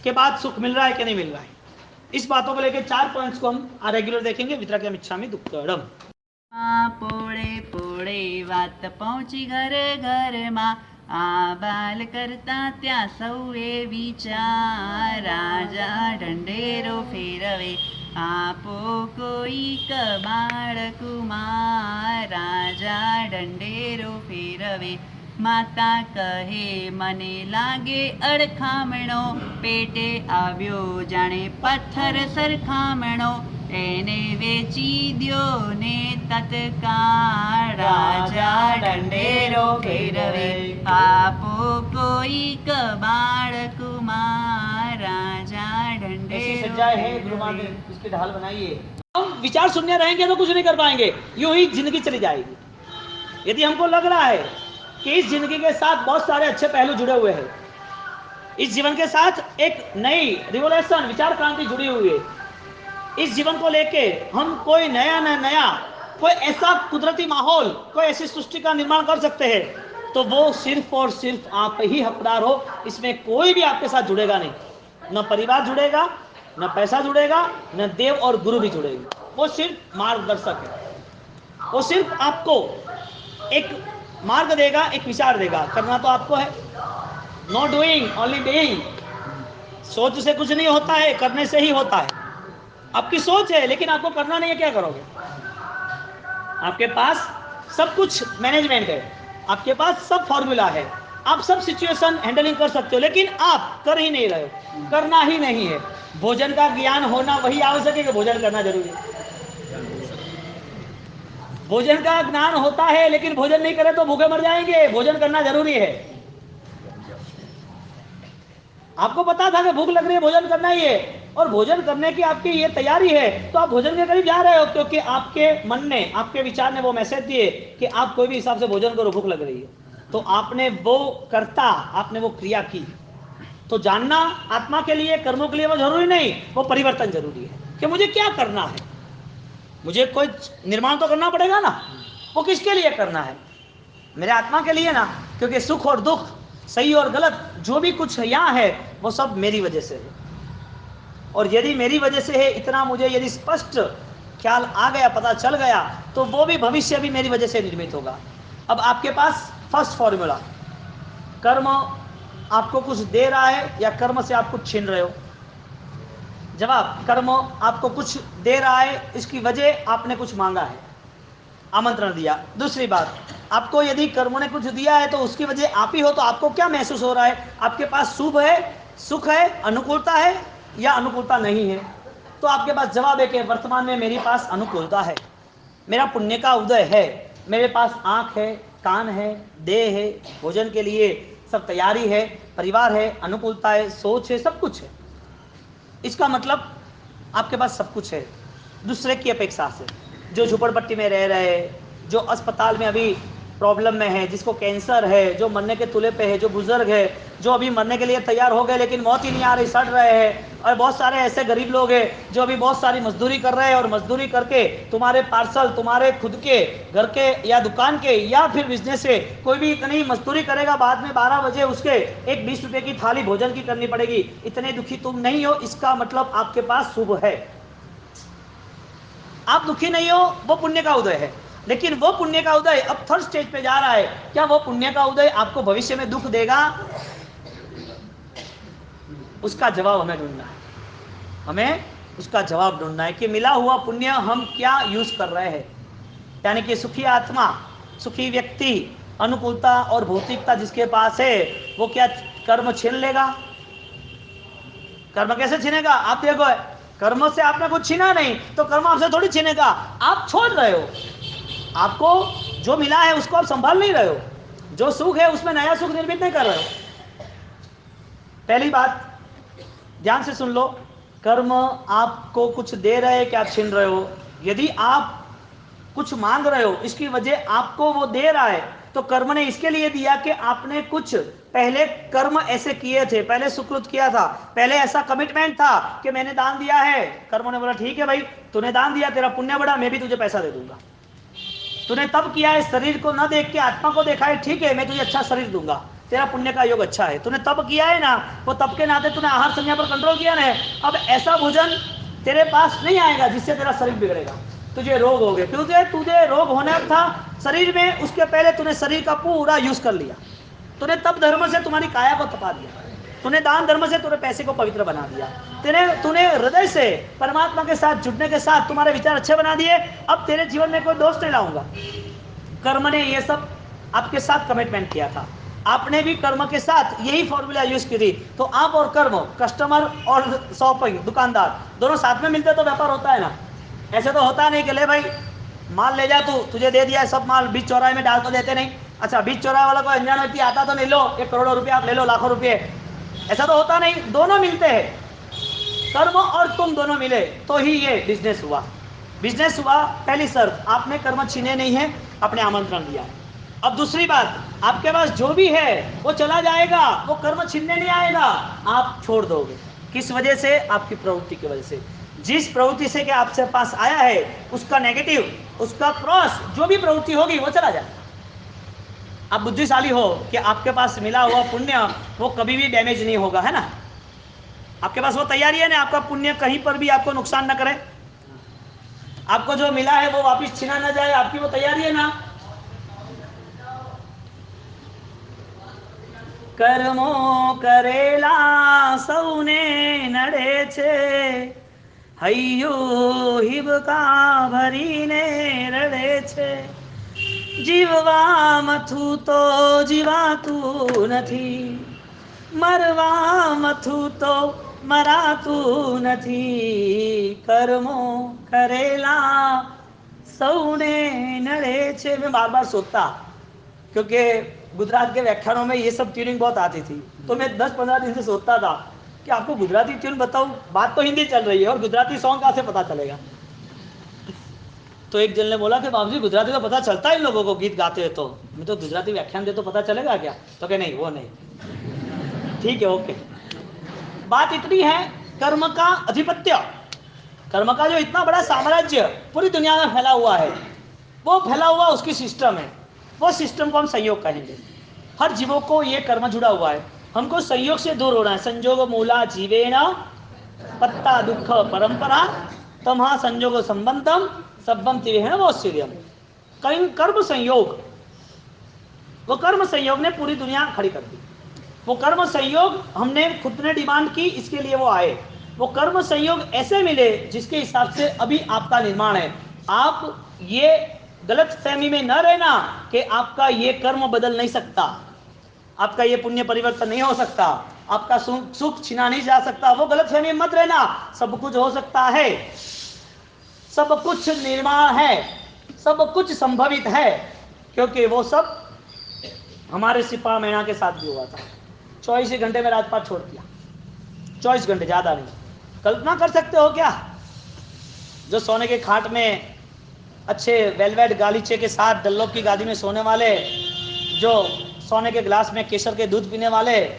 के बाद सुख मिल रहा है कि नहीं मिल रहा है, इस बातों को लेकर 4 पॉइंट्स को हम रेगुलर देखेंगे। वितराग्यम इच्छामि दुक्कडम। पोड़े पोड़े वात पहुंची घर घर માં આ બાલ કરતા ત્યાં સૌએ વિચાર રાજા ઢંઢેરો ફેરવે આપો કોઈ કબાળ કુમાર રાજા ઢંઢેરો ફેરવે માતા કહે મને લાગે અડખામણો પેટે આવ્યો જાણે પથ્થર સરખામણો તેને વેચી દ્યો ને તત્કાળ રાજા ઢંઢેરો ફેરવે આપો કોઈક બાળકુમાર રાજા ऐसी ઢંઢેરો सज्जाएं हैं गुरु ફેરવે महादेव, इसकी ढाल बनाइए। हम विचार सुनने रहेंगे तो कुछ नहीं कर पाएंगे, यूं ही जिंदगी चली जाएगी। यदि हमको लग रहा है कि इस जिंदगी के साथ बहुत सारे अच्छे पहलू जुड़े हुए हैं, इस जीवन के साथ एक नई रिवोल्यूशन विचार क्रांति जुड़ी हुई है, इस जीवन को लेके हम कोई नया कोई ऐसा कुदरती माहौल, कोई ऐसी सृष्टि का निर्माण कर सकते हैं, तो वो सिर्फ और सिर्फ आप ही हकदार हो। इसमें कोई भी आपके साथ जुड़ेगा नहीं, न परिवार जुड़ेगा, न पैसा जुड़ेगा, न देव और गुरु भी जुड़ेंगे। वो सिर्फ मार्गदर्शक है, वो सिर्फ आपको एक मार्ग देगा, एक विचार देगा। करना तो आपको है, नो डूइंग ओनली बीइंग। सोच से कुछ नहीं होता है, करने से ही होता है। आपकी सोच है लेकिन आपको करना नहीं है, क्या करोगे? आपके पास सब कुछ मैनेजमेंट है, आपके पास सब फॉर्मूला है, आप सब सिचुएशन हैंडलिंग कर सकते हो, लेकिन आप कर ही नहीं रहे हो, करना ही नहीं है। भोजन का ज्ञान होना वही आवश्यक है कि भोजन करना जरूरी है। भोजन का ज्ञान होता है लेकिन भोजन नहीं करे तो भूखे मर जाएंगे। भोजन करना जरूरी है। आपको पता था कि भूख लग रही है, भोजन करना ही है, और भोजन करने की आपकी ये तैयारी है, तो आप भोजन के करीब जा रहे हो, क्योंकि आपके मन ने, आपके विचार ने वो मैसेज दिए कि आप कोई भी हिसाब से भोजन करो, भूख लग रही है। तो आपने वो करता, आपने वो क्रिया की। तो जानना आत्मा के लिए, कर्मों के लिए वो जरूरी नहीं, वो परिवर्तन जरूरी है कि मुझे क्या करना है। मुझे कोई निर्माण तो करना पड़ेगा ना। वो किसके लिए करना है? मेरे आत्मा के लिए ना, क्योंकि सुख और दुख, सही और गलत, जो भी कुछ यहाँ है वो सब मेरी वजह से है। और यदि मेरी वजह से है, इतना मुझे यदि स्पष्ट ख्याल आ गया, पता चल गया, तो वो भी भविष्य भी मेरी वजह से निर्मित होगा। अब आपके पास फर्स्ट फॉर्मूला, कर्म आपको कुछ दे रहा है या कर्म से आप कुछ छीन रहे हो? जवाब, कर्म आपको कुछ दे रहा है, इसकी वजह आपने कुछ मांगा है, आमंत्रण दिया। दूसरी बात, आपको यदि कर्म ने कुछ दिया है तो उसकी वजह आप ही हो, तो आपको क्या महसूस हो रहा है? आपके पास शुभ है, सुख है, अनुकूलता है या अनुकूलता नहीं है? तो आपके पास जवाब है कि वर्तमान में मेरे पास अनुकूलता है, मेरा पुण्य का उदय है, मेरे पास आँख है, कान है, देह है, भोजन के लिए सब तैयारी है, परिवार है, अनुकूलता है, सोच है, सब कुछ है। इसका मतलब आपके पास सब कुछ है दूसरे की अपेक्षा से। जो झुपड़पट्टी में रह रहे, जो अस्पताल में अभी प्रॉब्लम में है, जिसको कैंसर है, जो मरने के तुले पे है, जो बुजुर्ग है, जो अभी मरने के लिए तैयार हो गए लेकिन मौत ही नहीं आ रही, सड़ रहे हैं, और बहुत सारे ऐसे गरीब लोग हैं जो अभी बहुत सारी मजदूरी कर रहे हैं, और मजदूरी करके तुम्हारे पार्सल, तुम्हारे खुद के घर के या दुकान के या फिर बिजनेस से, कोई भी इतनी मजदूरी करेगा, बाद में 12 बजे उसके एक 20 रुपये की थाली भोजन की करनी पड़ेगी। इतने दुखी तुम नहीं हो, इसका मतलब आपके पास शुभ है। आप दुखी नहीं हो, वो पुण्य का उदय है। लेकिन वो पुण्य का उदय अब थर्ड स्टेज पे जा रहा है। क्या वो पुण्य का उदय आपको भविष्य में दुख देगा? उसका जवाब हमें ढूंढना है। हमें उसका जवाब ढूंढना है कि मिला हुआ पुण्य हम क्या यूज कर रहे हैं। यानी कि सुखी आत्मा, सुखी व्यक्ति, अनुकूलता और भौतिकता जिसके पास है, वो क्या कर्म छीन लेगा? कर्म कैसे छीनेगा? आप देखो, कर्म से आपने कुछ छीना नहीं, तो कर्म आपसे थोड़ी छीनेगा। आप छोड़ रहे हो, आपको जो मिला है उसको आप संभाल नहीं रहे हो, जो सुख है उसमें नया सुख निर्मित नहीं कर रहे हो। पहली बात ध्यान से सुन लो, कर्म आपको कुछ दे रहे हैं कि आप छीन रहे हो? यदि आप कुछ मांग रहे हो, इसकी वजह आपको वो दे रहा है, तो कर्म ने इसके लिए दिया कि आपने कुछ पहले कर्म ऐसे किए थे, पहले सुकृत किया था, पहले ऐसा कमिटमेंट था कि मैंने दान दिया है। कर्म ने बोला ठीक है भाई, तूने दान दिया, तेरा पुण्य बढ़ा, मैं भी तुझे पैसा दे दूंगा। तूने तब किया है, शरीर को न देख के आत्मा को देखा है, ठीक है मैं तुझे अच्छा शरीर दूंगा, तेरा पुण्य का योग अच्छा है। तूने तब किया है ना, वो तब के नाते तूने आहार संज्ञा पर कंट्रोल किया ना। अब ऐसा भोजन तेरे पास नहीं आएगा जिससे तेरा शरीर बिगड़ेगा, तुझे रोग हो गए, क्योंकि तुझे रोग होना था शरीर में, उसके पहले तूने शरीर का पूरा यूज कर लिया। तूने तब धर्म से तुम्हारी काया को तपा दिया, तूने दान धर्म से तूने पैसे को पवित्र बना दिया, तूने हृदय से परमात्मा के साथ जुड़ने के साथ तुम्हारे विचार अच्छे बना दिए। अब तेरे जीवन में कोई दोष नहीं लाऊंगा। कर्म ने ये सब आपके साथ कमिटमेंट किया था, आपने भी कर्म के साथ यही फॉर्मूला यूज की थी। तो आप और कर्म, कस्टमर और शॉपिंग, दुकानदार, दोनों साथ में मिलते तो व्यापार होता है ना। ऐसे तो होता नहीं कि ले भाई माल ले जा, तू तुझे दे दिया है सब माल, बीच चौराहे में डाल तो देते नहीं। अच्छा बीच चौराहे वाला कोई अनजान व्यक्ति आता तो नहीं, लो 1 करोड़ रुपया आप ले लो, लाखों रुपये, ऐसा तो होता नहीं। दोनों मिलते हैं, कर्म और तुम दोनों मिले तो ही ये बिजनेस हुआ। बिजनेस हुआ, पहली शर्त आपने कर्म छीने नहीं है, आपने आमंत्रण दिया है। अब दूसरी बात, आपके पास जो भी है वो चला जाएगा, वो कर्म छीनने नहीं आएगा, आप छोड़ दोगे। किस वजह से? आपकी प्रवृत्ति की वजह से। जिस प्रवृत्ति से कि आपसे पास आया है उसका नेगेटिव, उसका क्रॉस, जो भी प्रवृत्ति होगी वो चला जाए। आप बुद्धिशाली हो कि आपके पास मिला हुआ पुण्य वो कभी भी डैमेज नहीं होगा, है ना? आपके पास वो तैयारी है ना, आपका पुण्य कहीं पर भी आपको नुकसान न करे, आपको जो मिला है वो वापस छीना न जाए, आपकी वो तैयारी है ना। कर्मो करेला सौने नड़े छे, हૈયું હિબકા ભરીને રડે છે, જીવવામથું તો જીવાતું નથી, મરવામથું તો મરાતું નથી, કર્મો કરેલા સૌને નડે છે। मैं बार बार सोचता, क्योंकि गुजरात के व्याख्यानों में ये सब ट्यूनिंग बहुत आती थी, तो मैं 10-15 दिन से सोचता था कि आपको गुजराती ट्यून बताऊं, बात तो हिंदी चल रही है और गुजराती सॉन्ग कहाँ से पता चलेगा। तो एक जन ने बोला कि बाबूजी गुजराती तो पता चलता है इन लोगों को, गीत गाते हैं तो, मैं तो गुजराती व्याख्यान दे तो पता चलेगा क्या? तो क्या नहीं, वो नहीं। ठीक है, ओके। बात इतनी है, कर्म का अधिपत्य, कर्म का जो इतना बड़ा साम्राज्य पूरी दुनिया में फैला हुआ है, वो फैला हुआ उसकी सिस्टम है, वो सिस्टम को हम संयोग कहेंगे। हर जीवों को ये कर्म जुड़ा हुआ है, हमको संयोग से दूर होना है। संयोग मूला जीवेन पत्ता दुख परंपरा तमहा संयोग संबंधम सब्बम तिवेहन वोश्चर्यम। कहीं कर्म संयोग, वो कर्म संयोग ने पूरी दुनिया खड़ी कर दी। वो कर्म संयोग हमने खुद ने डिमांड की, इसके लिए वो आए। वो कर्म संयोग ऐसे मिले जिसके हिसाब से अभी आपका निर्माण है। आप ये गलत फहमी में न रहना कि आपका ये कर्म बदल नहीं सकता, आपका ये पुण्य परिवर्तन नहीं हो सकता, आपका सुख छीना नहीं जा सकता, वो गलत फहमी में मत रहना। सब कुछ हो सकता है, सब कुछ निर्माण है, सब कुछ संभवित है, क्योंकि वो सब हमारे सिपा मैना के साथ भी हुआ था। 24 घंटे में राजपाट छोड़ दिया, 24 घंटे, ज्यादा नहीं। कल्पना कर सकते हो क्या, जो सोने के खाट में अच्छे वेलवेट गालीचे के साथ डल्लोप की गादी में सोने वाले, जो सोने के गिलास में केसर के दूध पीने वाले,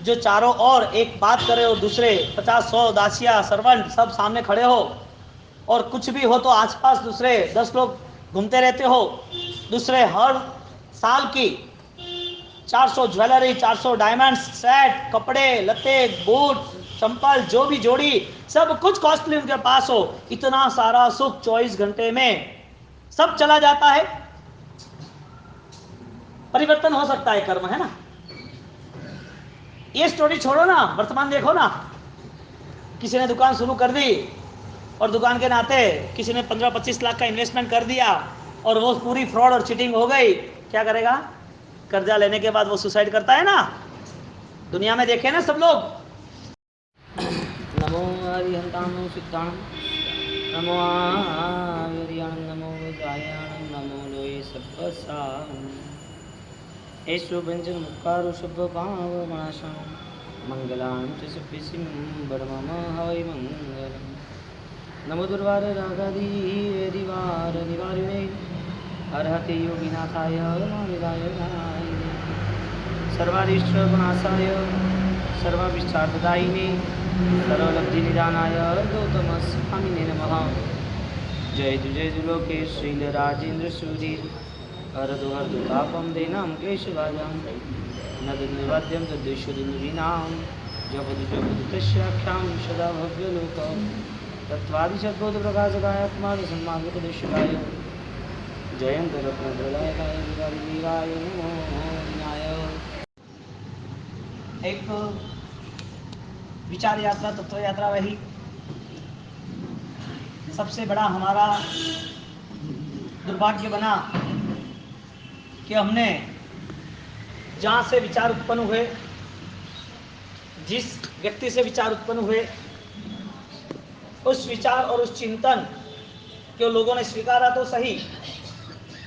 जो चारों ओर एक बात करे और दूसरे 50-100 दासिया सर्वेंट सब सामने खड़े हो, और कुछ भी हो तो आसपास दूसरे 10 लोग घूमते रहते हो, दूसरे हर साल की 400 ज्वेलरी, 400 डायमंड्स, सेट, कपड़े लत्ते, बूट, चंपल, जो भी जोड़ी, सब कुछ कॉस्टली उनके पास हो, इतना सारा सुख 24 घंटे में सब चला जाता है। परिवर्तन हो सकता है, कर्म है ना। ये स्टोरी छोड़ो ना, वर्तमान देखो ना। किसी ने दुकान शुरू कर दी और दुकान के नाते किसी ने 15-25 लाख का इन्वेस्टमेंट कर दिया और वो पूरी फ्रॉड और चीटिंग हो गई, क्या करेगा? कर्जा लेने के बाद वो सुसाइड करता है ना, दुनिया में देखे ना सब लोग। नमो हरिहंताणं सिद्धाणं, नमो आर्याणं, नमो विद्यायाणं, नमो लोये सब्बसां। ऐसो व्यंजन मुक्कारो शुभ भाव मनाशं, मंगलां च सप्पिसिं बर्मम हवै मंगलम्। नमो दुर्वार रागादि दिवार निवारिणे, अर्हते योगिनाथाय मानिदाय नायिने, सर्वारिष्ट गुणासाय सर्वाभिष्टार्थदायिने, सर्वलब्धि निदानाय गौतमस्वामिने नमः। जय तु लोके श्रीलराजेन्द्र सूरीर, हरतु हरतु तापं देनां क्लेशभाजां, नदनिवाद्यं तद्देशोदिनवीनां, जपतु जपतु तस्याख्यां सदा भव्यलोकं, तत्त्वादिशद्बोधप्रकाशकायात्मानसन्मार्गोपदेशकाय, जयन्त रत्नप्रदायकाय वीराय नमो नाय। एक विचार यात्रा, तत्व यात्रा रही। सबसे बड़ा हमारा दुर्भाग्य बना कि हमने जहाँ से विचार उत्पन्न हुए, जिस व्यक्ति से विचार उत्पन्न हुए, उस विचार और उस चिंतन कि वो लोगों ने स्वीकारा तो सही,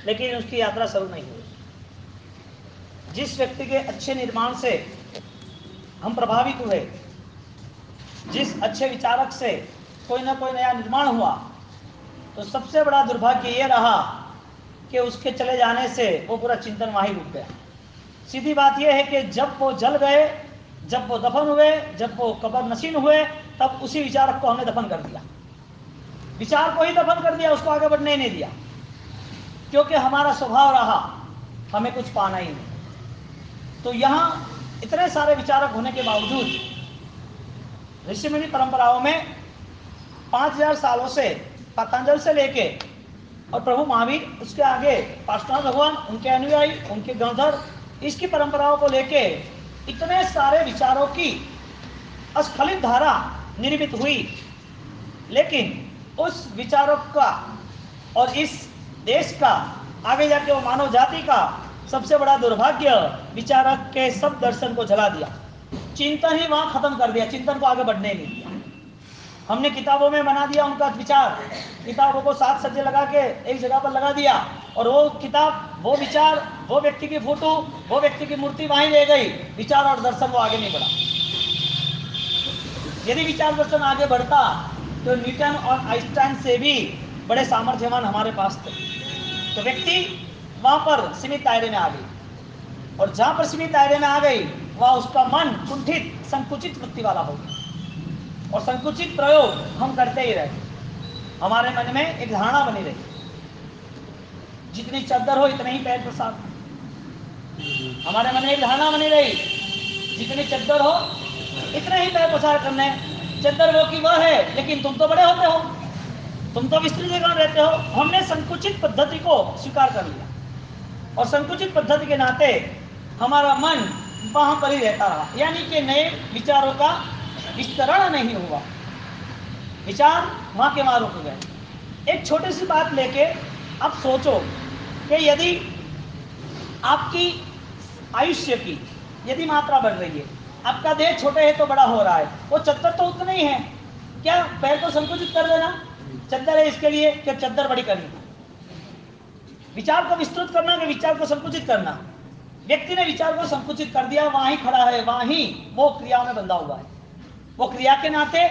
लेकिन उसकी यात्रा शुरू नहीं हुई। जिस व्यक्ति के अच्छे निर्माण से हम प्रभावित हुए, जिस अच्छे विचारक से कोई ना कोई नया निर्माण हुआ, तो सबसे बड़ा दुर्भाग्य ये रहा कि उसके चले जाने से वो पूरा चिंतन वहीं रुक गया। सीधी बात यह है कि जब वो जल गए, जब वो दफन हुए, जब वो कब्र नशीन हुए, तब उसी विचारक को हमने दफन कर दिया। विचार को ही दफन कर दिया, उसको आगे बढ़ने ही नहीं दिया, क्योंकि हमारा स्वभाव रहा हमें कुछ पाना ही नहीं। तो यहाँ इतने सारे विचारक होने के बावजूद ऋषिमुनि परंपराओं में 5000 सालों से पतंजल से लेके और प्रभु महावीर, उसके आगे पार्श्वनाथ भगवान, उनके अनुयायी, उनके गणधर, इसकी परंपराओं को लेके इतने सारे विचारों की अस्खलित धारा निर्मित हुई। लेकिन उस विचारों का और इस देश का, आगे जाके वो मानव जाति का सबसे बड़ा दुर्भाग्य, विचारक के सब दर्शन को जला दिया, चिंतन ही वहां खत्म कर दिया, चिंतन को आगे बढ़ने नहीं दिया। हमने किताबों में बना दिया उनका विचार, किताबों को साथ सज्जे लगा के एक जगह पर लगा दिया, और वो किताब, वो विचार, वो व्यक्ति की फोटो, वो व्यक्ति की मूर्ति वहीं ले गई, विचार और दर्शन वो आगे नहीं बढ़ा। यदि विचार दर्शन आगे बढ़ता तो न्यूटन और आइंस्टाइन से भी बड़े सामर्थ्यवान हमारे पास थे। तो व्यक्ति वहां पर सीमित दायरे में आ गई, और जहां पर सीमित दायरे में आ गई वहां उसका मन कुंठित, संकुचित वृत्ति वाला हो गया, और संकुचित प्रयोग हम करते ही रहे। हमारे मन में एक धारणा बनी रही, जितनी चद्दर हो इतने ही पैर प्रसाद। हमारे मन में एक धारणा बनी रही, जितनी चद्दर हो इतने ही पैर प्रसार करने। चद्दर वो की वह है, लेकिन तुम तो बड़े होते हो, तुम तो विस्तृतीकरण रहते हो। हमने संकुचित पद्धति को स्वीकार कर लिया, और संकुचित पद्धति के नाते हमारा मन वहां पर ही रहता रहा, यानी कि नए विचारों का विस्तरण नहीं हुआ, विचार वहां के वहां रुक गए। एक छोटी सी बात लेके अब सोचो कि यदि आपकी आयुष्य की यदि मात्रा बढ़ रही है, आपका देह छोटे है तो बड़ा हो रहा है, वो चद्दर तो उतना ही है, क्या पैर को संकुचित कर देना? चद्दर है इसके लिए कि चद्दर बड़ी करनी, विचार को विस्तृत करना कि विचार को संकुचित करना। व्यक्ति ने विचार को संकुचित कर दिया, वहां ही खड़ा है, वहां ही वो क्रियाओं में बंधा हुआ है। वो क्रिया के नाते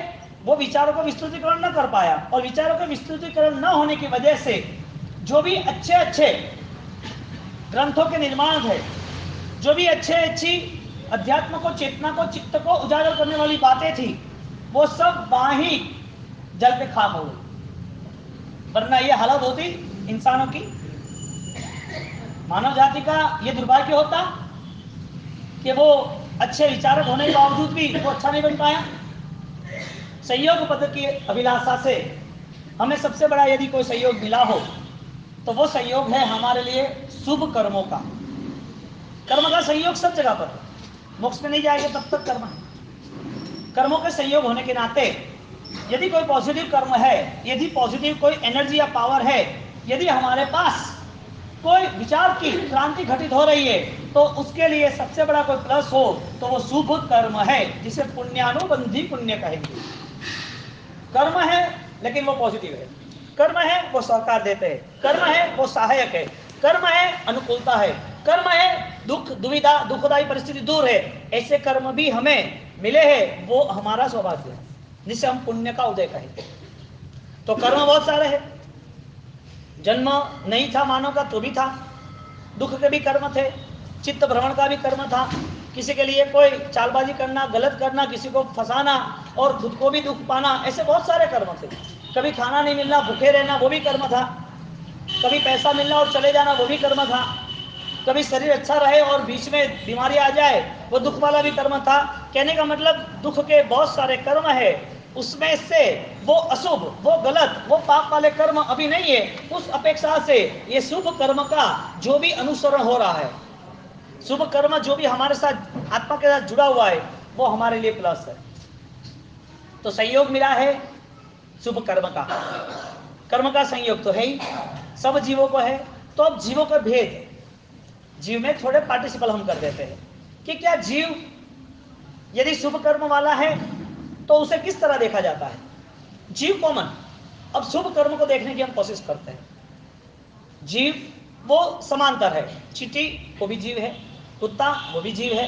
वो विचारों को विस्तृतीकरण न कर पाया, और विचारों का विस्तृतीकरण न होने की वजह से जो भी अच्छे अच्छे ग्रंथों के निर्माण थे, जो भी अच्छी अध्यात्म को, चेतना को, चित्त को उजागर करने वाली बातें थी, वो सब वहां ही जल पे खाक हो गई। वरना ये हालत होती इंसानों की, मानव जाति का ये दुर्भाग्य होता कि वो अच्छे विचारक होने के बावजूद भी वो अच्छा नहीं बन पाया। संयोग पद की अभिलाषा से हमें सबसे बड़ा यदि कोई संयोग मिला हो तो वो संयोग है हमारे लिए शुभ कर्मों का। कर्म का संयोग सब जगह पर, मोक्ष में नहीं जाएंगे तब तक कर्म है। कर्मों के संयोग होने के नाते यदि कोई पॉजिटिव कर्म है, यदि पॉजिटिव कोई एनर्जी या पावर है, यदि हमारे पास कोई विचार की क्रांति घटित हो रही है, तो उसके लिए सबसे बड़ा कोई प्लस हो तो वो शुभ कर्म है, जिसे पुण्यानुबंधी पुण्य कहेंगे। कर्म है लेकिन वो पॉजिटिव है, कर्म है वो सहकार देते हैं, कर्म है वो सहायक है, कर्म है अनुकूलता है, कर्म है दुख, दुविधा, दुखदायी परिस्थिति दूर है। ऐसे कर्म भी हमें मिले हैं, वो हमारा सौभाग्य है, जिसे हम पुण्य का उदय कहेंगे। तो कर्म बहुत सारे हैं, जन्म नहीं था मानव का तो भी था, दुख के भी कर्म थे, चित्त भ्रमण का भी कर्म था, किसी के लिए कोई चालबाजी करना, गलत करना, किसी को फंसाना और खुद को भी दुख पाना, ऐसे बहुत सारे कर्म थे। कभी खाना नहीं मिलना, भूखे रहना, वो भी कर्म था। कभी पैसा मिलना और चले जाना, वो भी कर्म था। कभी शरीर अच्छा रहे और बीच में बीमारी आ जाए, वो दुख वाला भी कर्म था। कहने का मतलब दुख के बहुत सारे कर्म है, उसमें से वो अशुभ, वो गलत, वो पाप वाले कर्म अभी नहीं है। उस अपेक्षा से ये शुभ कर्म का जो भी अनुसरण हो रहा है, शुभ कर्म जो भी हमारे साथ आत्मा के साथ जुड़ा हुआ है, वो हमारे लिए प्लस है। तो संयोग मिला है शुभ कर्म का, कर्म का संयोग तो है ही, सब जीवों को है। तो अब जीवों का भेद, जीव में थोड़े पार्टिसिपल हम कर देते हैं कि क्या जीव यदि शुभ कर्म वाला है तो उसे किस तरह देखा जाता है। जीव कॉमन, अब शुभ कर्म को देखने की हम कोशिश करते हैं। जीव वो समांतर है, चींटी वो भी जीव है, कुत्ता वो भी जीव है,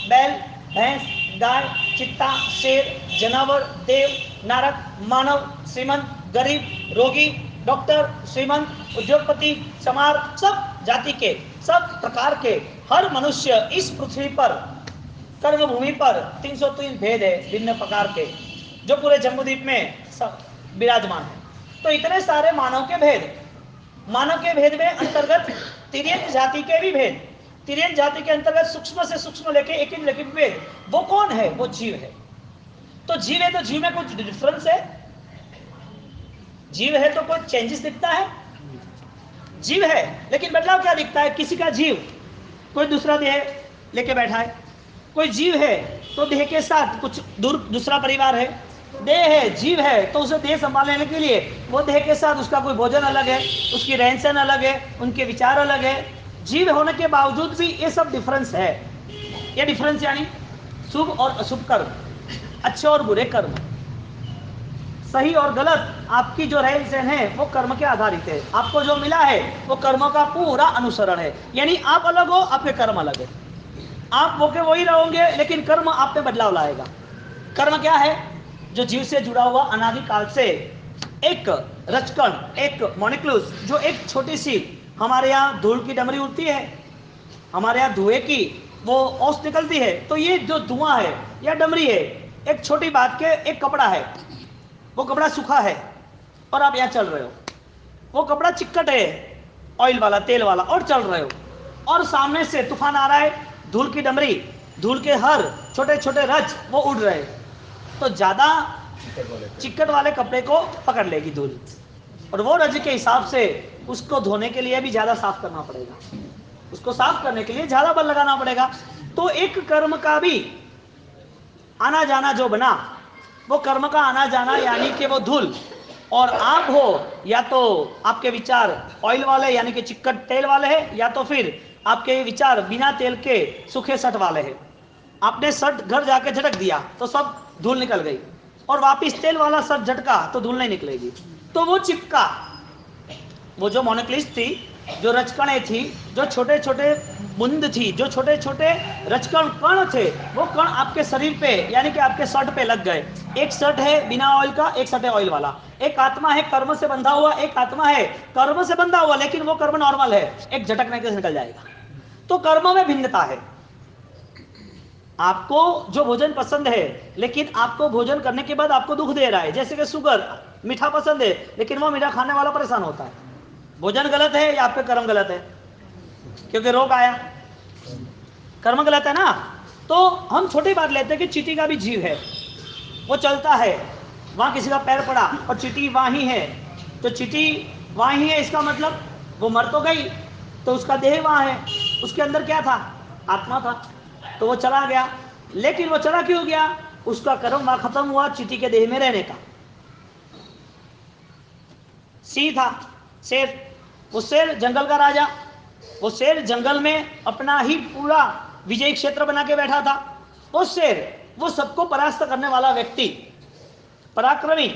बैल, भैंस, गाय, चित्ता, शेर, जानवर, देव, नारक, मानव, श्रीमंत, गरीब, रोगी, डॉक्टर, श्रीमंत, उद्योगपति, चमार, सब जाति के, सब प्रकार के हर मनुष्य इस पृथ्वी पर कर्म भूमि पर 303 भेद है भिन्न प्रकार के, जो पूरे जम्बूद्वीप में सब विराजमान है। तो इतने सारे मानव के भेद, मानव के भेद में अंतर्गत तिर्यक जाति के भी भेद, तिर्यक जाति के अंतर्गत सूक्ष्म से सूक्ष्म लेके एक भेद, वो कौन है? वो जीव है। तो जीव है तो जीव में कुछ डिफरेंस है? जीव है तो कोई चेंजेस दिखता है? जीव है लेकिन बदलाव क्या दिखता है? किसी का जीव कोई दूसरा देह लेके बैठा है, कोई जीव है तो देह के साथ कुछ दूसरा परिवार है, देह है, जीव है तो उसे देह संभालने के लिए वो देह के साथ उसका कोई भोजन अलग है, उसकी रहन सहन अलग है, उनके विचार अलग है। जीव होने के बावजूद भी ये सब डिफरेंस है। ये डिफरेंस यानी शुभ और अशुभ कर्म, अच्छे और बुरे कर्म, सही और गलत, आपकी जो रहन सहन है वो कर्म के आधारित है। आपको जो मिला है वो कर्मों का पूरा अनुसरण है, यानी आप अलग हो, आपके कर्म अलग है। आप वो के वही रहोगे लेकिन कर्म आप में बदलाव लाएगा। कर्म क्या है? जो जीव से जुड़ा हुआ अनादि काल से एक रचकण, एक मॉलिक्यूल्स, जो एक छोटी सी, हमारे यहाँ धूल की डमरी उड़ती है, हमारे यहाँ धुएं की वो औस निकलती है, तो ये जो धुआं है या डमरी है, एक छोटी बात के एक कपड़ा है, वो कपड़ा सूखा है और आप यहाँ चल रहे हो, वो कपड़ा चिक्कट है, ऑयल वाला, तेल वाला, और चल रहे हो, और सामने से तूफान आ रहा है, धूल की डमरी, धूल के हर छोटे छोटे रज वो उड़ रहे हैं, तो ज्यादा चिक्कट वाले कपड़े को पकड़ लेगी धूल, और वो रज के हिसाब से उसको धोने के लिए भी ज्यादा साफ करना पड़ेगा, उसको साफ करने के लिए ज्यादा बल लगाना पड़ेगा। तो एक कर्म का भी आना जाना जो बना, वो कर्म का आना जाना यानी कि वो धूल, और आप हो या तो आपके विचार ऑयल वाले यानी कि चिक्कट तेल वाले हैं, या तो फिर आपके विचार बिना तेल के सूखे सट वाले हैं। आपने सट घर जाके झटक दिया तो सब धूल निकल गई, और वापिस तेल वाला सट झटका तो धूल नहीं निकलेगी। तो वो चिपका, वो जो मोनोक्लिस थी, जो रचकणे थी, जो छोटे छोटे बूंद थी, जो छोटे छोटे रचकण कण थे, वो कण आपके शरीर पे यानी कि आपके शर्ट पे लग गए। एक शर्ट है बिना ऑयल का, एक शर्ट है ऑयल वाला। एक आत्मा है कर्म से बंधा हुआ, एक आत्मा है कर्म से बंधा हुआ लेकिन वो कर्म नॉर्मल है, एक झटकने के निकल जाएगा। तो कर्म में भिन्नता है। आपको जो भोजन पसंद है लेकिन आपको भोजन करने के बाद आपको दुख दे रहा है, जैसे कि शुगर, मीठा पसंद है लेकिन वो मीठा खाने वाला परेशान होता है। भोजन गलत है या आपके कर्म गलत है? क्योंकि रोग आया, कर्म गलत है ना। तो हम छोटी बात लेते हैं कि चींटी का भी जीव है, वो चलता है, वहां किसी का पैर पड़ा और चींटी वहां ही है, तो चींटी वहां ही है, इसका मतलब वो मर तो गई तो उसका देह वहां है, उसके अंदर क्या था? आत्मा था, तो वो चला गया। लेकिन वो चला क्यों गया? उसका कर्म वहां खत्म हुआ चींटी के देह में रहने का। सिंह था, शेर, वो शेर जंगल का राजा, वो शेर जंगल में अपना ही पूरा विजय क्षेत्र बना के बैठा था। वो शेर, वो सबको परास्त करने वाला व्यक्ति, पराक्रमी,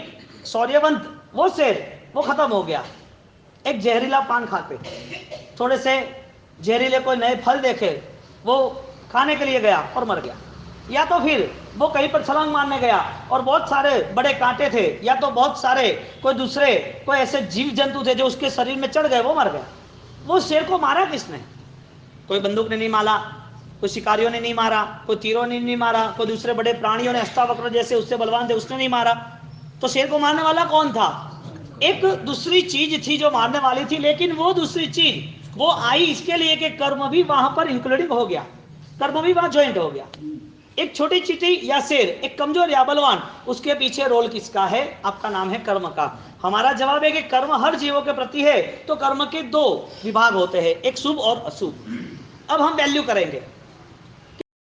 शौर्यवंत, वो शेर, वो खत्म हो गया एक जहरीला पान खा के। थोड़े से जहरीले कोई नए फल देखे, वो खाने के लिए गया और मर गया। या तो फिर वो कहीं पर छलांग मारने गया और बहुत सारे बड़े कांटे थे, या तो बहुत सारे कोई ऐसे जीव जंतु थे जो उसके शरीर में चढ़ गए, वो मर गया। वो शेर को मारा किसने? कोई बंदूक ने नहीं मारा, कोई शिकारियों ने नहीं मारा, कोई तीरों ने नहीं मारा, कोई दूसरे बड़े प्राणियों ने, हस्तावक्र जैसे उससे बलवान थे, उसने नहीं मारा। तो शेर को मारने वाला कौन था? एक दूसरी चीज थी जो मारने वाली थी, लेकिन वो दूसरी चीज वो आई इसके लिए कि कर्म भी वहां पर इंक्लूडिंग हो गया, कर्म भी वहां ज्वाइंट हो गया। एक छोटी चींटी या शेर, एक कमजोर या बलवान, उसके पीछे रोल किसका है? आपका नाम है कर्म का। हमारा जवाब है कि कर्म हर जीवों के प्रति है, तो कर्म के दो विभाग होते हैं, एक शुभ और अशुभ। अब हम वैल्यू करेंगे।